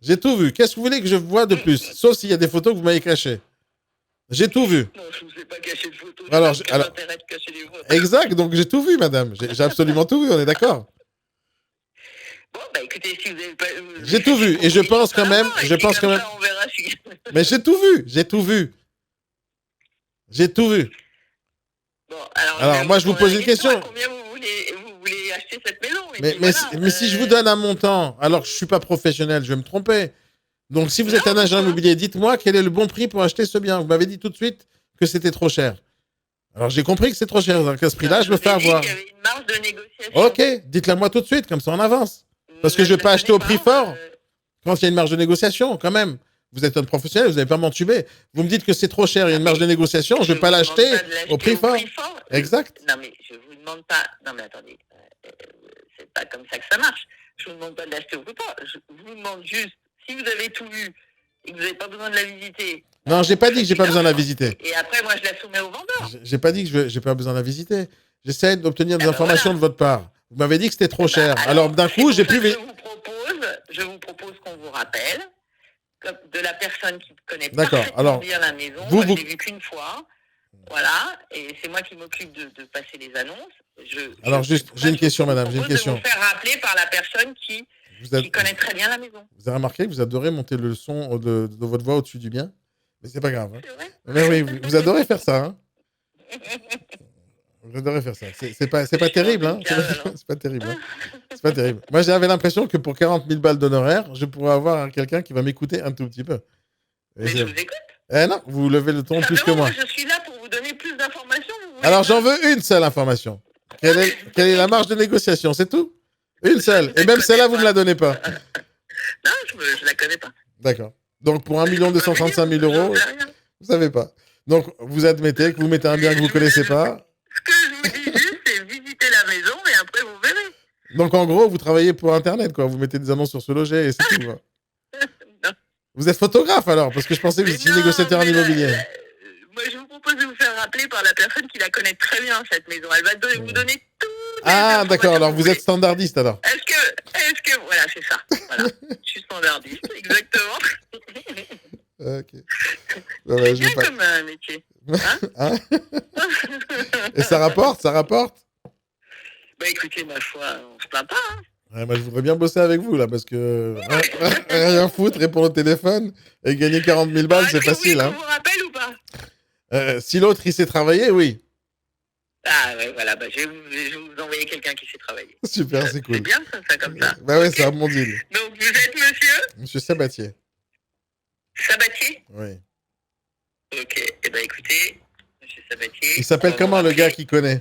J'ai tout vu. Qu'est-ce que vous voulez que je vois de plus? Sauf s'il y a des photos que vous m'avez cachées. J'ai tout vu. Non, je ne vous ai pas caché de photos. Alors, j'ai alors- intérêt de cacher les vôtres. Exact, donc j'ai tout vu, madame. J'ai absolument tout vu, on est d'accord. Bon, bah écoutez, si vous n'avez pas. J'ai tout vu, et je pense quand même- je pense quand même- On verra si. Mais j'ai tout vu, j'ai tout vu. J'ai tout vu. Bon, Alors, moi, je vous pose une question. À combien vous voulez acheter cette maison? Et Mais, puis mais, voilà, mais si je vous donne un montant, alors que je suis pas professionnel, je vais me tromper. Donc, si vous êtes un agent immobilier, dites-moi quel est le bon prix pour acheter ce bien. Vous m'avez dit tout de suite que c'était trop cher. Alors, j'ai compris que c'est trop cher. Donc, à ce prix-là, je me fais vous ai dit avoir. qu'il y avait une marge de négociation. Ok, dites-la moi tout de suite, comme ça on avance. Parce que je vais pas acheter au prix fort. Quand il y a une marge de négociation, quand même. Vous êtes un professionnel, vous n'allez pas m'entuber. Vous me dites que c'est trop cher, il y a une marge de négociation, je vais pas l'acheter au prix fort. Exact. Non, mais je vous demande pas. Non, mais attendez. C'est pas comme ça que ça marche. Je vous demande pas de l'acheter au prix fort. Je vous demande juste, si vous avez tout vu et que vous n'avez pas besoin de la visiter. Non, j'ai pas dit que j'ai pas besoin de la visiter. Et après, moi, je la soumets au vendeur. J'ai pas dit que j'ai pas besoin de la visiter. J'essaie d'obtenir des Ah ben informations voilà. de votre part. Vous m'avez dit que c'était trop cher. Bah, Alors d'un coup, j'ai plus. Je vous propose qu'on vous rappelle de la personne qui connaît D'accord. parfaitement Alors, bien la maison. vous- Moi, vous- je l'ai vue qu'une fois. Voilà. Et c'est moi qui m'occupe de passer les annonces. Alors juste, j'ai une question, madame. J'ai une Je question. vous faire rappeler par la personne qui connaît très bien la maison. Vous avez remarqué que vous adorez monter le son de votre voix au-dessus du bien, mais c'est pas grave. Hein. C'est vrai. Mais oui, vous adorez faire ça. Hein. Vous adorez faire ça. C'est pas terrible. Hein. C'est pas terrible. Hein. C'est pas terrible. Moi, j'avais l'impression que pour 40 000 balles d'honoraires, je pourrais avoir quelqu'un qui va m'écouter un tout petit peu. Mais je vous écoute. Eh non, vous levez le ton plus que moi. Je suis là pour vous donner plus d'informations. Alors, j'en veux une seule information. Quelle est la marge de négociation? C'est tout? Une seule. Et même celle-là, vous ne la donnez pas. Non, je la connais pas. D'accord. Donc, pour 1 235 000 euros, vous savez pas. Donc, vous admettez que vous mettez un bien que vous connaissez pas. Ce que je vous dis juste, c'est visiter la maison et après, vous verrez. Donc, en gros, vous travaillez pour Internet, quoi. Vous mettez des annonces sur Se Loger et c'est tout, quoi. Non. Vous êtes photographe, alors, parce que je pensais que vous étiez négociateur en immobilier. Moi, je vous propose de vous faire rappeler par la personne qui la connaît très bien, cette maison. Elle va vous donner tout. Ah, d'accord. Alors, vous êtes standardiste, alors. Est-ce que, voilà, c'est ça. Voilà. Je suis standardiste, exactement. Ok. C'est bien comme métier. Hein? Et ça rapporte? Bah écoutez, ma foi, on se plaint pas. Hein. Ouais, moi, je voudrais bien bosser avec vous, là, parce que rien foutre, répondre au téléphone et gagner 40 000 balles, c'est facile. Hein. Vous rappelle ou pas? Si l'autre, il sait travailler, oui. Ah ouais, voilà, bah, je vais vous envoyer quelqu'un qui sait travailler. Super, c'est cool. C'est bien ça comme ça. Bah ouais, c'est un bon deal. Donc vous êtes monsieur Monsieur Sabatier. Sabatier? Oui. Ok, eh ben écoutez, monsieur Sabatier. Il s'appelle comment, le gars qui connaît?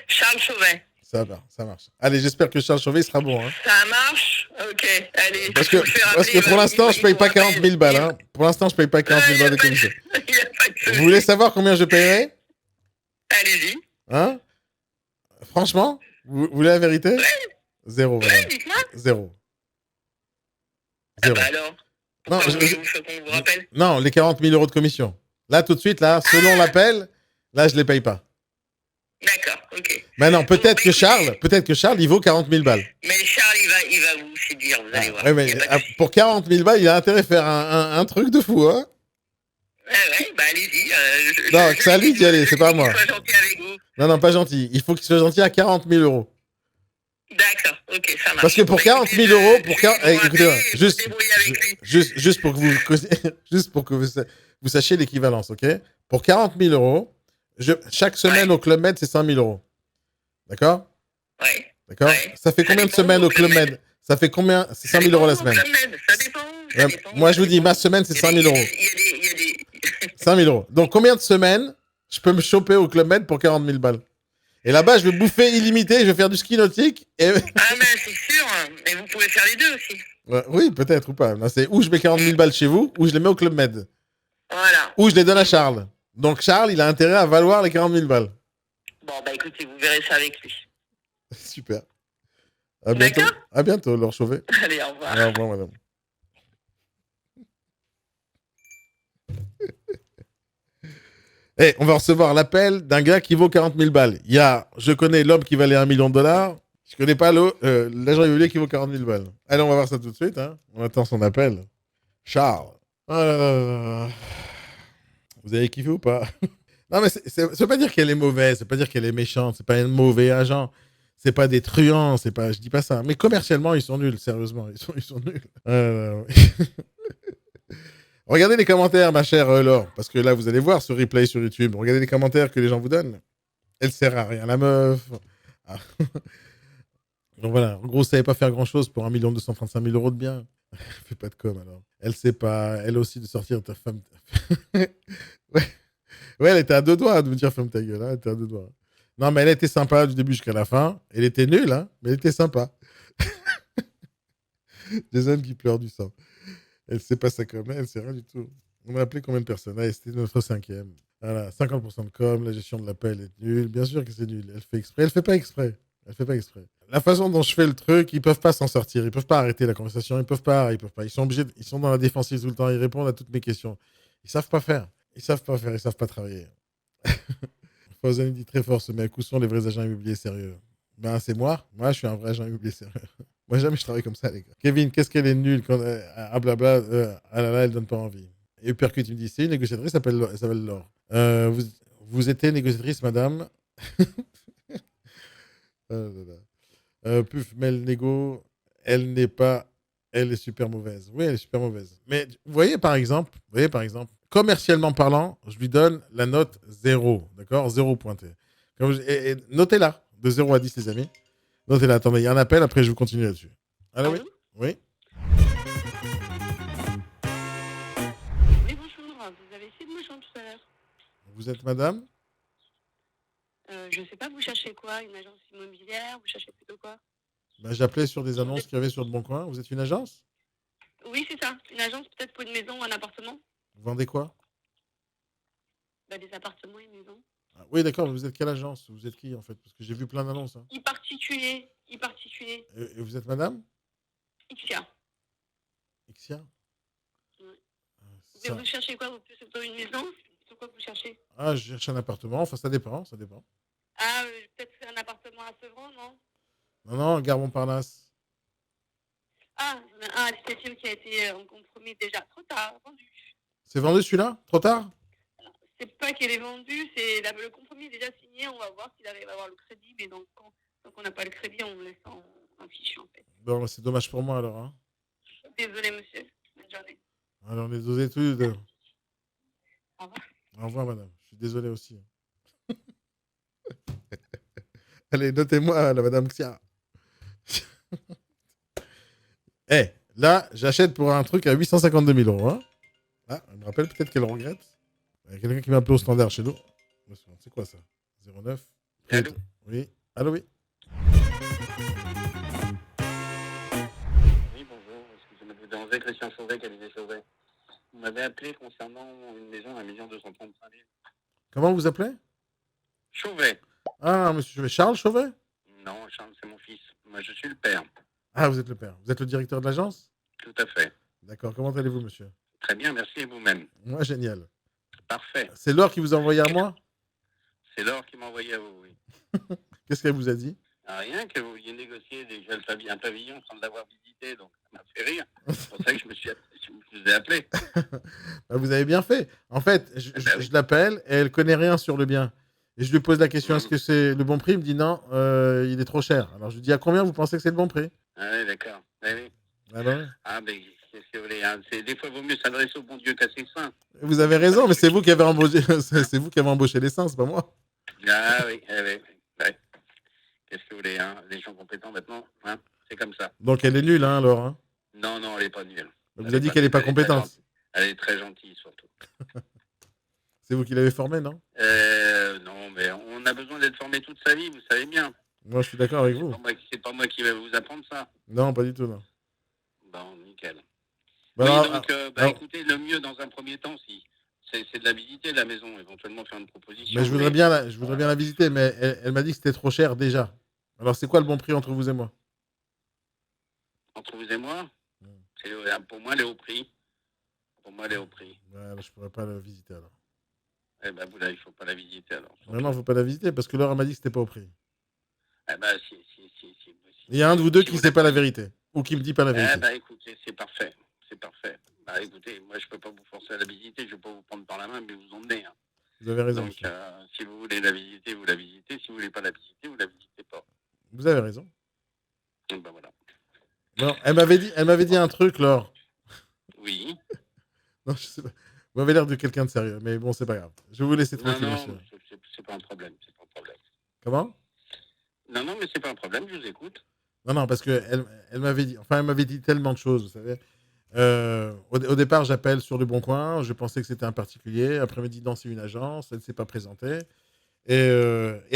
Charles Chauvin. Ça va, ça marche. Allez, j'espère que Charles Chauvet sera bon. Hein. Ça marche? Ok, allez. Parce que pour l'instant, je paye pas 40 000 balles. Hein. Pour l'instant, je paye pas 40 000 balles de commission. Vous voulez savoir combien je paierai? Allez-y. Hein? Franchement? Vous voulez la vérité? Zéro, madame. Dites-moi. Zéro. Ah bah alors. Non, Pourquoi qu'on vous rappelle? non, les 40 000 euros de commission. Là, tout de suite, là, selon l'appel, là, je les paye pas. D'accord, ok. Maintenant, peut-être que Charles, il vaut 40 000 balles. Mais Charles, il va vous séduire, vous allez voir. Ouais, mais pour 40 000 balles, il a intérêt à faire un truc de fou, hein? Ouais, bah allez-y. Non, c'est à lui d'y aller, c'est pas à moi. Qu'il soit gentil avec vous. Non, pas gentil. Il faut qu'il soit gentil à 40 000 euros. D'accord, ok. Ok, ça marche. Parce que pour Bah, 40 écoutez, 000 euros, je pour vais 40... vous rappeler écoutez-moi, et vous juste, débrouiller avec lui. juste pour que vous, juste pour que vous sachiez l'équivalence, ok? Pour 40 000 euros, chaque semaine Ouais. au Club Med, c'est 5 000 euros. D'accord? Ouais. D'accord? Ouais. Ça fait Ça combien de dépend semaines où au Club Club Med. Med? Ça fait combien? C'est 5 Ça 000 euros la dépend où semaine. Club Med. Ça dépend où. Ça Ouais, dépend où. moi, je Ça vous dis, dépend ma où. semaine, c'est Il y a 5 des- 000 il y a euros. des- il y a des- il y a des- 5 000 euros. Donc, combien de semaines je peux me choper au Club Med pour 40 000 balles? Et là-bas, je vais bouffer illimité, je vais faire du ski nautique. Et... Ah, mais c'est sûr. Mais vous pouvez faire les deux aussi. Ouais, oui, peut-être ou pas. Là, c'est où je mets 40 000 balles chez vous, ou je les mets au Club Med. Voilà. Ou je les donne à Charles. Donc, Charles, il a intérêt à valoir les 40 000 balles. Bon, bah écoutez, vous verrez ça avec lui. Super. À bientôt. D'accord. À bientôt, Laure Chauvet. Allez, au revoir. Au revoir, madame. On va recevoir l'appel d'un gars qui vaut 40 000 balles. Je connais l'homme qui valait $1 million. Je connais pas l'agent immobilier qui vaut 40 000 balles. Allez, on va voir ça tout de suite. Hein. On attend son appel. Charles. Oh là là là là. Vous avez kiffé ou pas? Non, mais ça veut pas dire qu'elle est mauvaise, ça veut pas dire qu'elle est méchante, c'est pas un mauvais agent, c'est pas des truands, je dis pas ça. Mais commercialement, ils sont nuls, sérieusement, ils sont nuls. Regardez les commentaires, ma chère Laure, parce que là, vous allez voir ce replay sur YouTube. Regardez les commentaires que les gens vous donnent. Elle sert à rien, la meuf. Ah. Donc voilà, en gros, ça savait pas faire grand-chose pour 1 235 000 euros de biens. Fais pas de com, alors. Elle sait pas, elle aussi, de sortir ta femme. Ouais, elle était à deux doigts de me dire ferme ta gueule. Hein, elle était à deux doigts. Non, mais elle était sympa du début jusqu'à la fin. Elle était nulle, hein, mais elle était sympa. Des hommes qui pleurent du sang. Elle sait pas ça comme elle, c'est rien du tout. On a appelé combien de personnes? Ah, c'était notre 5e. Voilà, 50% de com, la gestion de l'appel est nulle. Bien sûr que c'est nul. Elle fait exprès. Elle fait pas exprès. Elle fait pas exprès. La façon dont je fais le truc, ils peuvent pas s'en sortir. Ils peuvent pas arrêter la conversation. Ils peuvent pas. Ils sont obligés. Ils sont dans la défensive tout le temps. Ils répondent à toutes mes questions. Ils savent pas faire. Ils savent pas faire. Ils savent pas travailler. Fawzan dit très fort, ce mec, où sont les vrais agents immobiliers sérieux? Ben, c'est moi. Moi, je suis un vrai agent immobilier sérieux. Moi, jamais je travaille comme ça, les gars. Kevin, qu'est-ce qu'elle est nulle quand ah blabla, ah là là, elle donne pas envie. Et Uppercut, il me dit, c'est une négociatrice, elle s'appelle Laure. Vous étiez négociatrice, madame. Puf, mais elle négo, elle n'est pas, elle est super mauvaise. Oui, elle est super mauvaise. Mais vous voyez, par exemple, commercialement parlant, je lui donne la note 0. D'accord? 0 pointé. Et notez-la, de 0 à 10, les amis. Notez-la. Attendez, il y a un appel, après je vous continue là-dessus. Allô, oui? Oui? Oui, bonjour. Vous avez essayé de me joindre tout à l'heure. Vous êtes madame? Je sais pas, vous cherchez quoi? Une agence immobilière? Vous cherchez plutôt quoi? Ben, j'appelais sur des annonces qu'il y avait sur Le Bon Coin. Vous êtes une agence? Oui, c'est ça. Une agence peut-être pour une maison ou un appartement? Vous vendez quoi? Bah, des appartements et maisons. Ah, oui, d'accord, mais vous êtes quelle agence? Vous êtes qui, en fait? Parce que j'ai vu plein d'annonces. Hein. E-particulier. Et vous êtes madame? Ixia. Ixia? Ouais. Ça- Mais vous cherchez quoi? Vous plutôt une maison? C'est quoi que vous cherchez? Ah, je cherche un appartement. Enfin, ça dépend, ça dépend. Ah, peut-être un appartement à Sevran, non? Non, non, Gare Montparnasse. Ah, il y en a un à 17e qui a été en compromis déjà. Trop tard, vendu. C'est vendu celui-là? Trop tard? C'est pas qu'elle est vendue, c'est le compromis est déjà signé. On va voir s'il arrive à avoir le crédit, mais donc quand on n'a pas le crédit, on laisse en fichu en fait. Bon, c'est dommage pour moi alors. Hein. Désolé, monsieur. Bonne journée. Alors, les deux études. Au revoir. Au revoir, madame. Je suis désolé aussi. Allez, notez-moi, la madame Xia. Là, j'achète pour un truc à 852 000 euros. Hein. Ah, elle me rappelle peut-être qu'elle regrette. Il y a quelqu'un qui m'a appelé au standard chez nous. C'est quoi ça? 09. Allô? Oui. Allô, oui. Oui, bonjour. Excusez-moi de vous déranger. Christian Chauvet, cabinet Chauvet. Vous m'avez appelé concernant une maison à 1 235 000. Comment vous appelez? Chauvet. Ah, monsieur Chauvet. Charles Chauvet? Non, Charles, c'est mon fils. Moi, je suis le père. Ah, vous êtes le père. Vous êtes le directeur de l'agence? Tout à fait. D'accord. Comment allez-vous, monsieur? Très bien, merci, et vous-même. Moi, génial. Parfait. C'est Laure qui vous a envoyé à moi? C'est Laure qui m'a envoyé à vous, oui. Qu'est-ce qu'elle vous a dit? Ah, rien que vous vouliez négocier un pavillon sans l'avoir visité, donc ça m'a fait rire. C'est pour ça que je vous ai appelé. Vous avez bien fait. En fait, je l'appelle et elle connaît rien sur le bien. Et je lui pose la question, est-ce que c'est le bon prix? Il me dit non, il est trop cher. Alors je lui dis, à combien vous pensez que c'est le bon prix? Ah oui, d'accord. Oui, oui. Ah bah ouais. Ah, mais qu'est-ce que vous voulez, hein, des fois, il vaut mieux s'adresser au bon Dieu qu'à ses saints. Vous avez raison, mais c'est vous qui avez embauché, c'est vous qui avez embauché les saints, c'est pas moi. Ah oui, oui. Ouais. Qu'est-ce que vous voulez, hein, les gens compétents maintenant, hein, c'est comme ça. Donc elle est nulle, hein, alors. Hein. Non, elle n'est pas nulle. Elle vous a dit qu'elle n'est pas compétente. Elle est très gentille, surtout. C'est vous qui l'avez formée, non? Non, mais on a besoin d'être formé toute sa vie, vous savez bien. Moi, je suis d'accord avec vous. C'est pas moi qui vais vous apprendre ça. Non, pas du tout, non. Bon, nickel. Bah, oui, alors, donc, écoutez, le mieux dans un premier temps, c'est de la visiter, la maison, éventuellement faire une proposition. mais je voudrais bien la visiter, mais elle m'a dit que c'était trop cher déjà. Alors, c'est quoi le bon prix entre vous et moi? Entre vous et moi, pour moi, elle est au prix. Pour moi, elle est au prix. Ouais, je pourrais pas la visiter alors. Eh ben, il faut pas la visiter alors. Non, faut pas la visiter parce que Laure m'a dit que c'était pas au prix. Eh ben, si. Il y a un de vous deux qui ne sait pas la vérité ou qui me dit pas la vérité. Eh ben, écoutez, c'est parfait. Bah, écoutez, moi, je peux pas vous forcer à la visiter, je vais pas vous prendre par la main, mais vous emmener. Hein. Vous avez raison. Donc, si vous voulez la visiter, vous la visitez. Si vous voulez pas la visiter, vous la visitez pas. Vous avez raison. Donc, ben voilà. Non, elle m'avait dit un truc, Laure. Oui. Non, je sais pas. Vous avez l'air de quelqu'un de sérieux, mais bon, c'est pas grave. Je vais vous laisser tranquille, monsieur. Non, c'est pas un problème. Comment? Non, mais c'est pas un problème, je vous écoute. Non, parce que elle m'avait dit tellement de choses, vous savez. Au départ, j'appelle sur Le Bon Coin. Je pensais que c'était un particulier. Après, elle me dit non, c'est une agence. Elle ne s'est pas présentée. Et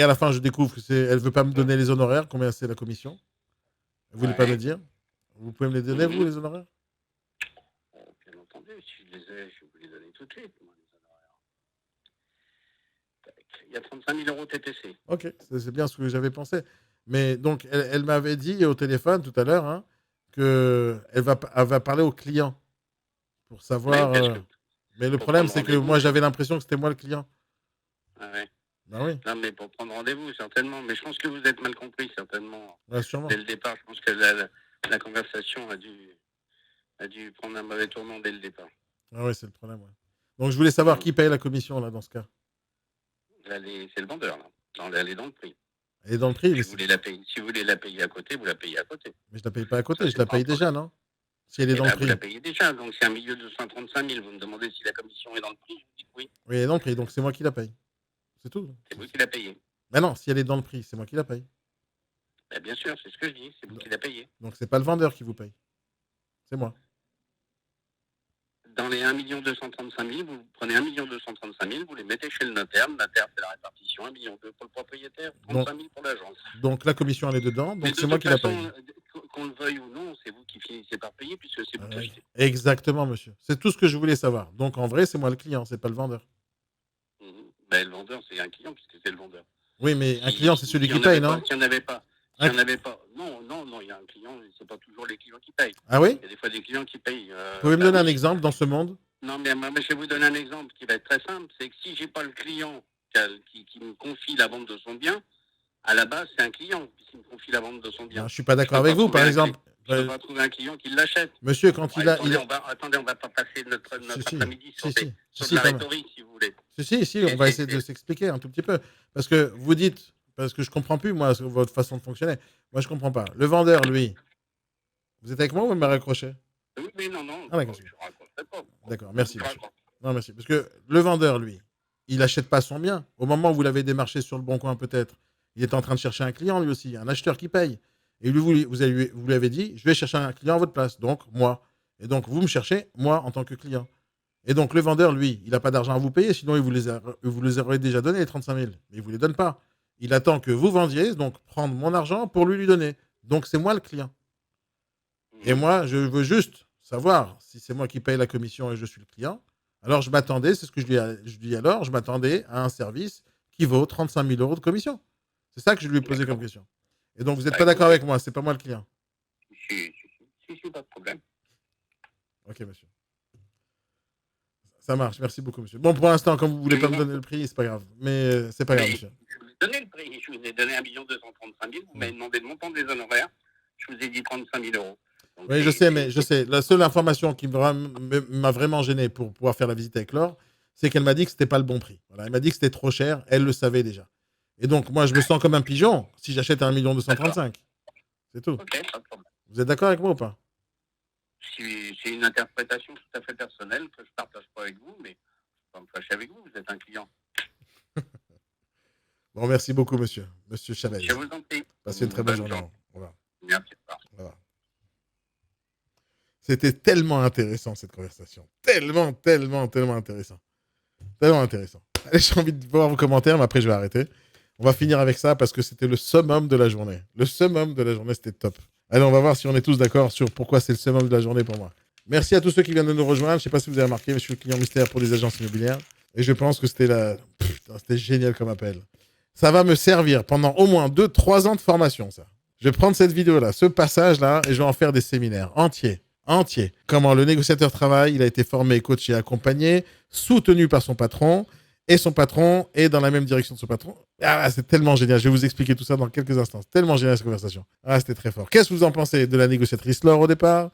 à la fin, je découvre elle ne veut pas me donner les honoraires. Combien c'est la commission? Elle ne voulait pas me dire. Vous pouvez me les donner, vous, les honoraires? Bien entendu, si je les ai, je vais vous les donner tout de suite, moi, les honoraires. Il y a 35 000 euros TTC. Ok, c'est bien ce que j'avais pensé. Mais donc, elle m'avait dit au téléphone tout à l'heure hein, qu'elle va parler au client pour savoir. Mais le problème, c'est que moi, j'avais l'impression que c'était moi le client. Ah ouais. Ben oui. Non, mais pour prendre rendez-vous, certainement. Mais je pense que vous êtes mal compris, certainement. Ouais, sûrement. Dès le départ, je pense que la conversation a dû prendre un mauvais tournant dès le départ. Ah oui, c'est le problème. Ouais. Donc, je voulais savoir qui paye la commission, là, dans ce cas. Là, c'est le vendeur, là. Elle est dans le prix. Elle est dans le prix. Si vous voulez la payer à côté, vous la payez à côté. Mais je la paye pas à côté, je la paye déjà, non? Si elle est dans le prix. Vous la payez déjà, donc c'est un milieu de 235 000. Vous me demandez si la commission est dans le prix, je vous dis oui. Oui, elle est dans le prix, donc c'est moi qui la paye. C'est tout. C'est vous qui la payez. Mais non, si elle est dans le prix, c'est moi qui la paye. Ben, bien sûr, c'est ce que je dis, c'est vous qui la payez. Donc c'est pas le vendeur qui vous paye. C'est moi. Dans les 1 235 000, vous prenez 1 235 000, vous les mettez chez le notaire. Le notaire fait la répartition, 1,2 million pour le propriétaire, 35 000 pour l'agence. Donc la commission, elle est dedans, donc c'est moi qui la paye. Qu'on le veuille ou non, c'est vous qui finissez par payer puisque c'est vous qui achetez. Exactement, monsieur. C'est tout ce que je voulais savoir. Donc en vrai, c'est moi le client, c'est pas le vendeur. Ben, le vendeur, c'est un client puisque c'est le vendeur. Oui, mais un client, c'est celui qui paye, non? S'il n'y en avait pas. Non, il y a un client, c'est pas toujours les clients qui payent. Ah oui? Il y a des fois des clients qui payent. Vous pouvez me donner un exemple dans ce monde? Non, mais je vais vous donner un exemple qui va être très simple. C'est que si j'ai pas le client qui me confie la vente de son bien, à la base, c'est un client qui me confie la vente de son bien. Non, je suis pas d'accord avec vous, par exemple. Je ne peux pas trouver un client qui l'achète. Monsieur, quand attendez, on va pas passer notre après-midi sur de la rhétorique, si vous voulez. Si, on va essayer de s'expliquer un tout petit peu. Parce que vous dites, parce que je comprends plus, moi, votre façon de fonctionner. Moi, je comprends pas. Le vendeur, lui, vous êtes avec moi ou vous me raccrochez? Oui, mais non. Ah, d'accord. Je ne raccrocherai pas. D'accord, merci, monsieur. Non, merci. Parce que le vendeur, lui, il n'achète pas son bien. Au moment où vous l'avez démarché sur le Bon Coin, peut-être, il est en train de chercher un client, lui aussi, un acheteur qui paye. Et lui, vous lui avez dit, je vais chercher un client à votre place, donc moi. Et donc, vous me cherchez, moi, en tant que client. Et donc, le vendeur, lui, il n'a pas d'argent à vous payer, sinon il vous les aurait déjà donné, les 35 000. Mais il ne vous les donne pas. Il attend que vous vendiez, donc prendre mon argent pour lui donner. Donc, c'est moi le client. Et moi, je veux juste savoir si c'est moi qui paye la commission et je suis le client. Alors, je m'attendais, c'est ce que je dis alors, je m'attendais à un service qui vaut 35 000 euros de commission. C'est ça que je lui ai posé comme question. Et donc, vous n'êtes pas d'accord avec moi, c'est pas moi le client. Si, pas de problème. Ok, monsieur. Ça marche, merci beaucoup, monsieur. Bon, pour l'instant, comme vous ne voulez pas me donner le prix, c'est pas grave. Mais c'est pas grave, monsieur. Je vous ai donné le prix, je vous ai donné 1 235 000, vous m'avez demandé le montant des honoraires, je vous ai dit 35 000 euros. Donc, oui, je sais. La seule information qui m'a vraiment gêné pour pouvoir faire la visite avec Laure, c'est qu'elle m'a dit que c'était pas le bon prix. Voilà, elle m'a dit que c'était trop cher, elle le savait déjà. Et donc, moi, je me sens comme un pigeon si j'achète à 1 235 000. C'est tout. Ok, pas de problème. Vous êtes d'accord avec moi ou pas? C'est une interprétation tout à fait personnelle que je ne partage pas avec vous, mais je ne vais pas me fâcher avec vous, vous êtes un client. Bon, merci beaucoup, monsieur. Monsieur Chavez. Je vous en prie. Passez une très bonne journée. Au revoir. Merci. Voilà. C'était tellement intéressant, cette conversation. Tellement intéressant. Tellement intéressant. Allez, j'ai envie de voir vos commentaires, mais après, je vais arrêter. On va finir avec ça parce que c'était le summum de la journée. Le summum de la journée, c'était top. Allez, on va voir si on est tous d'accord sur pourquoi c'est le summum de la journée pour moi. Merci à tous ceux qui viennent de nous rejoindre. Je ne sais pas si vous avez remarqué, mais je suis le client mystère pour des agences immobilières. Et je pense que c'était génial comme appel. Ça va me servir pendant au moins 2-3 ans de formation, ça. Je vais prendre cette vidéo-là, ce passage-là, et je vais en faire des séminaires entiers. Comment le négociateur travaille, il a été formé, coaché, accompagné, soutenu par son patron, et son patron est dans la même direction de son patron. Ah, c'est tellement génial. Je vais vous expliquer tout ça dans quelques instants. C'est tellement génial cette conversation. Ah, c'était très fort. Qu'est-ce que vous en pensez de la négociatrice Laure au départ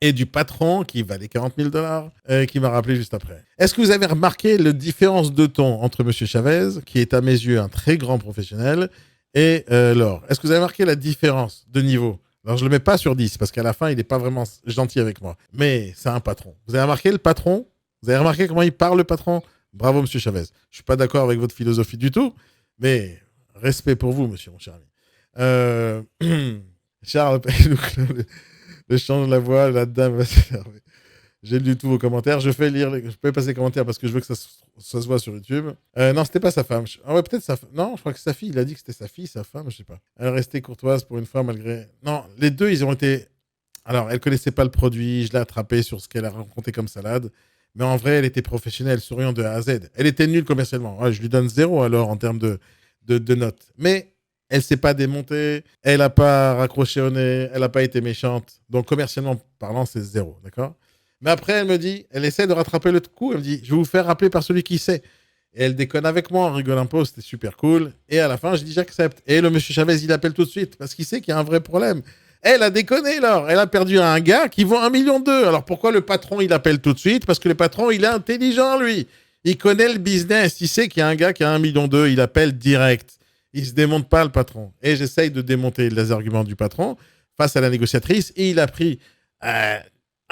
et du patron qui valait 40 000 $, qui m'a rappelé juste après? Est-ce que vous avez remarqué la différence de ton entre M. Chavez, qui est à mes yeux un très grand professionnel, et Laure? Est-ce que vous avez remarqué la différence de niveau? Alors, je ne le mets pas sur 10 parce qu'à la fin, il n'est pas vraiment gentil avec moi. Mais c'est un patron. Vous avez remarqué le patron? Vous avez remarqué comment il parle, le patron? Bravo, monsieur Chavez. Je ne suis pas d'accord avec votre philosophie du tout, mais respect pour vous, monsieur, mon cher ami. Charles, le chant de la voix, la dame va s'énerver. J'ai lu tous vos commentaires. Je peux passer les commentaires parce que je veux que ça se voit sur YouTube. Non, c'était pas sa femme. Ah ouais, peut-être sa femme. Non, je crois que sa fille. Il a dit que c'était sa fille, sa femme, je sais pas. Elle restait courtoise pour une fois malgré. Non, les deux, ils ont été. Alors, elle connaissait pas le produit. Je l'ai attrapé sur ce qu'elle a raconté comme salade. Mais en vrai, elle était professionnelle, souriant de A à Z. Elle était nulle commercialement. Ouais, je lui donne 0 alors en termes de notes. Mais elle s'est pas démontée. Elle n'a pas raccroché au nez. Elle n'a pas été méchante. Donc, commercialement parlant, c'est 0. D'accord? Mais après, elle me dit, elle essaie de rattraper le coup. Elle me dit, je vais vous faire rappeler par celui qui sait. Et elle déconne avec moi, on rigole un peu, c'était super cool. Et à la fin, je dis, j'accepte. Et le monsieur Chavez, il appelle tout de suite parce qu'il sait qu'il y a un vrai problème. Elle a déconné, alors. Elle a perdu un gars qui vaut 1,2 million. Alors pourquoi le patron, il appelle tout de suite? Parce que le patron, il est intelligent, lui. Il connaît le business. Il sait qu'il y a un gars qui a 1,2 million. Il appelle direct. Il se démonte pas, le patron. Et j'essaye de démonter les arguments du patron face à la négociatrice. Et il a pris... à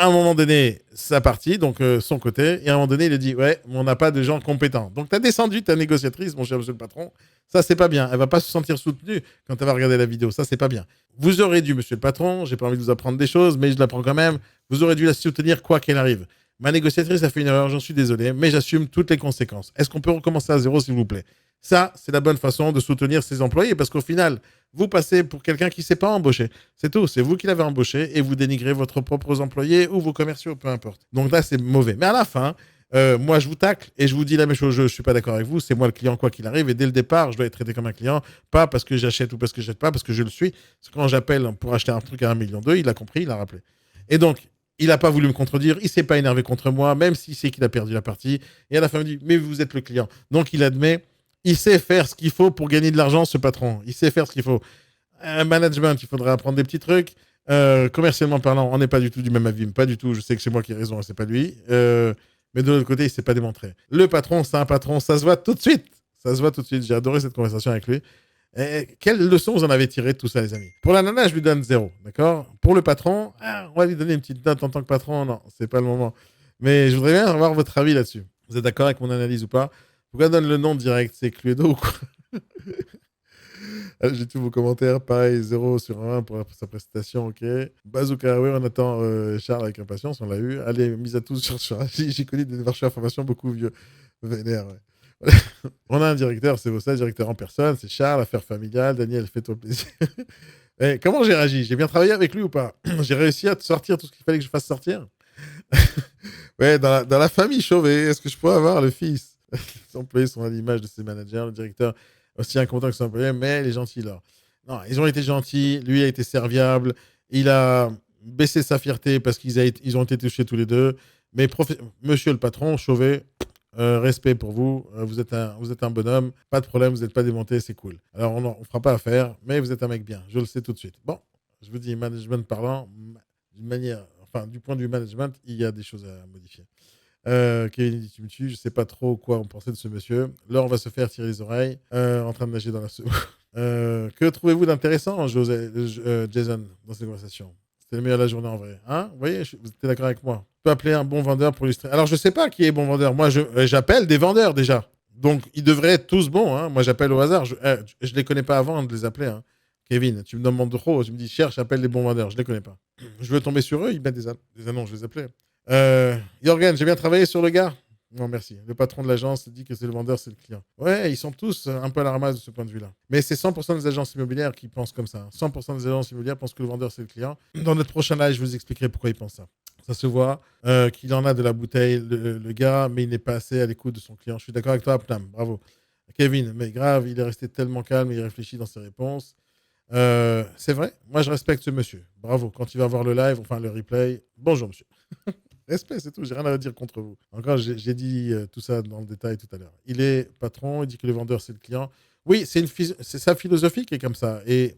un moment donné, sa partie, donc son côté, et à un moment donné, il a dit, ouais, mais on n'a pas de gens compétents. Donc, tu as descendu ta négociatrice, mon cher monsieur le patron. Ça, c'est pas bien. Elle va pas se sentir soutenue quand elle va regarder la vidéo. Ça, c'est pas bien. Vous aurez dû, monsieur le patron, j'ai pas envie de vous apprendre des choses, mais je l'apprends quand même. Vous aurez dû la soutenir quoi qu'elle arrive. Ma négociatrice a fait une erreur, j'en suis désolé, mais j'assume toutes les conséquences. Est-ce qu'on peut recommencer à 0, s'il vous plaît? Ça, c'est la bonne façon de soutenir ses employés, parce qu'au final, vous passez pour quelqu'un qui ne s'est pas embauché. C'est tout. C'est vous qui l'avez embauché et vous dénigrez votre propres employés ou vos commerciaux, peu importe. Donc là, c'est mauvais. Mais à la fin, moi, je vous tacle et je vous dis la même chose. Je ne suis pas d'accord avec vous. C'est moi le client, quoi qu'il arrive. Et dès le départ, je dois être traité comme un client. Pas parce que j'achète ou parce que je n'achète pas, parce que je le suis. Parce que quand j'appelle pour acheter un truc à 1,2 million, il a compris, il a rappelé. Et donc, il n'a pas voulu me contredire. Il ne s'est pas énervé contre moi, même s'il sait qu'il a perdu la partie. Et à la fin, il me dit, mais vous êtes le client. Donc, il admet. Il sait faire ce qu'il faut pour gagner de l'argent, ce patron. Il sait faire ce qu'il faut. Management, il faudrait apprendre des petits trucs. Commercialement parlant, on n'est pas du tout du même avis. Pas du tout. Je sais que c'est moi qui ai raison et c'est pas lui. Mais de l'autre côté, il ne s'est pas démontré. Le patron, c'est un patron. Ça se voit tout de suite. Ça se voit tout de suite. J'ai adoré cette conversation avec lui. Quelle leçon vous en avez tiré de tout ça, les amis? Pour la nana, je lui donne 0. D'accord? Pour le patron, on va lui donner une petite note en tant que patron. Non, c'est pas le moment. Mais je voudrais bien avoir votre avis là-dessus. Vous êtes d'accord avec mon analyse ou pas? Pourquoi donne le nom direct? C'est Cluedo ou quoi? J'ai tous vos commentaires. Pareil, 0 sur 1 pour sa prestation. Ok. Bazooka, oui, on attend Charles avec impatience. On l'a eu. Allez, mise à tous sur j'ai connu des marchés à formation beaucoup vieux. Vénère, ouais. On a un directeur, c'est ça, directeur en personne. C'est Charles, affaires familiales. Daniel, fais-toi plaisir. Comment j'ai réagi? J'ai bien travaillé avec lui ou pas? J'ai réussi à sortir tout ce qu'il fallait que je fasse sortir? Ouais, dans la famille Chauvet, est-ce que je pourrais avoir le fils? Les employés sont à l'image de ses managers, le directeur aussi incontent que ses employés, mais les gentils là. Non, ils ont été gentils, lui a été serviable, il a baissé sa fierté parce ils ont été touchés tous les deux. Mais monsieur le patron, Chauvet, respect pour vous, vous êtes un bonhomme, pas de problème, vous n'êtes pas démonté, c'est cool. Alors on ne fera pas affaire, mais vous êtes un mec bien, je le sais tout de suite. Bon, je vous dis, management parlant, d'une manière, enfin du point de vue management, il y a des choses à modifier. Kevin dit tu me tues, je sais pas trop quoi on pensait de ce monsieur. Laure va se faire tirer les oreilles, en train de nager dans la soupe. Que trouvez-vous d'intéressant, Jason, dans cette conversation? C'était le meilleur de la journée en vrai. Hein? Vous voyez, vous êtes d'accord avec moi? On peut appeler un bon vendeur pour illustrer. Alors, je sais pas qui est bon vendeur. Moi, j'appelle des vendeurs déjà. Donc, ils devraient être tous bons. Hein. Moi, j'appelle au hasard. Je les connais pas avant de les appeler. Hein. Kevin, tu me demandes trop. Tu me dis, cherche, appelle les bons vendeurs. Je les connais pas. Je veux tomber sur eux. Ils mettent des annonces. Je les appelais. Jorgen, j'ai bien travaillé sur le gars. Non, merci. Le patron de l'agence dit que c'est le vendeur, c'est le client. Ouais, ils sont tous un peu à la ramasse de ce point de vue-là. Mais c'est 100% des agences immobilières qui pensent comme ça. 100% des agences immobilières pensent que le vendeur, c'est le client. Dans notre prochain live, je vous expliquerai pourquoi ils pensent ça. Ça se voit qu'il en a de la bouteille, le gars, mais il n'est pas assez à l'écoute de son client. Je suis d'accord avec toi, Plam. Bravo. Kevin, mais grave, il est resté tellement calme, il réfléchit dans ses réponses. C'est vrai, moi je respecte ce monsieur. Bravo. Quand il va voir le live, enfin le replay, bonjour monsieur. Respect, c'est tout, j'ai rien à dire contre vous. Encore, j'ai dit tout ça dans le détail tout à l'heure. Il est patron, il dit que le vendeur, c'est le client. Oui, c'est sa philosophie qui est comme ça. Et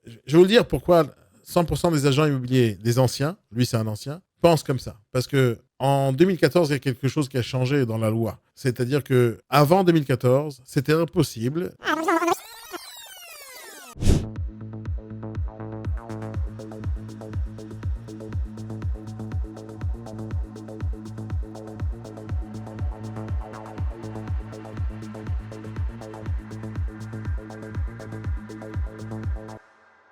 je vais vous le dire pourquoi 100% des agents immobiliers, des anciens, lui c'est un ancien, pensent comme ça. Parce que en 2014, il y a quelque chose qui a changé dans la loi. C'est-à-dire que avant 2014, c'était impossible.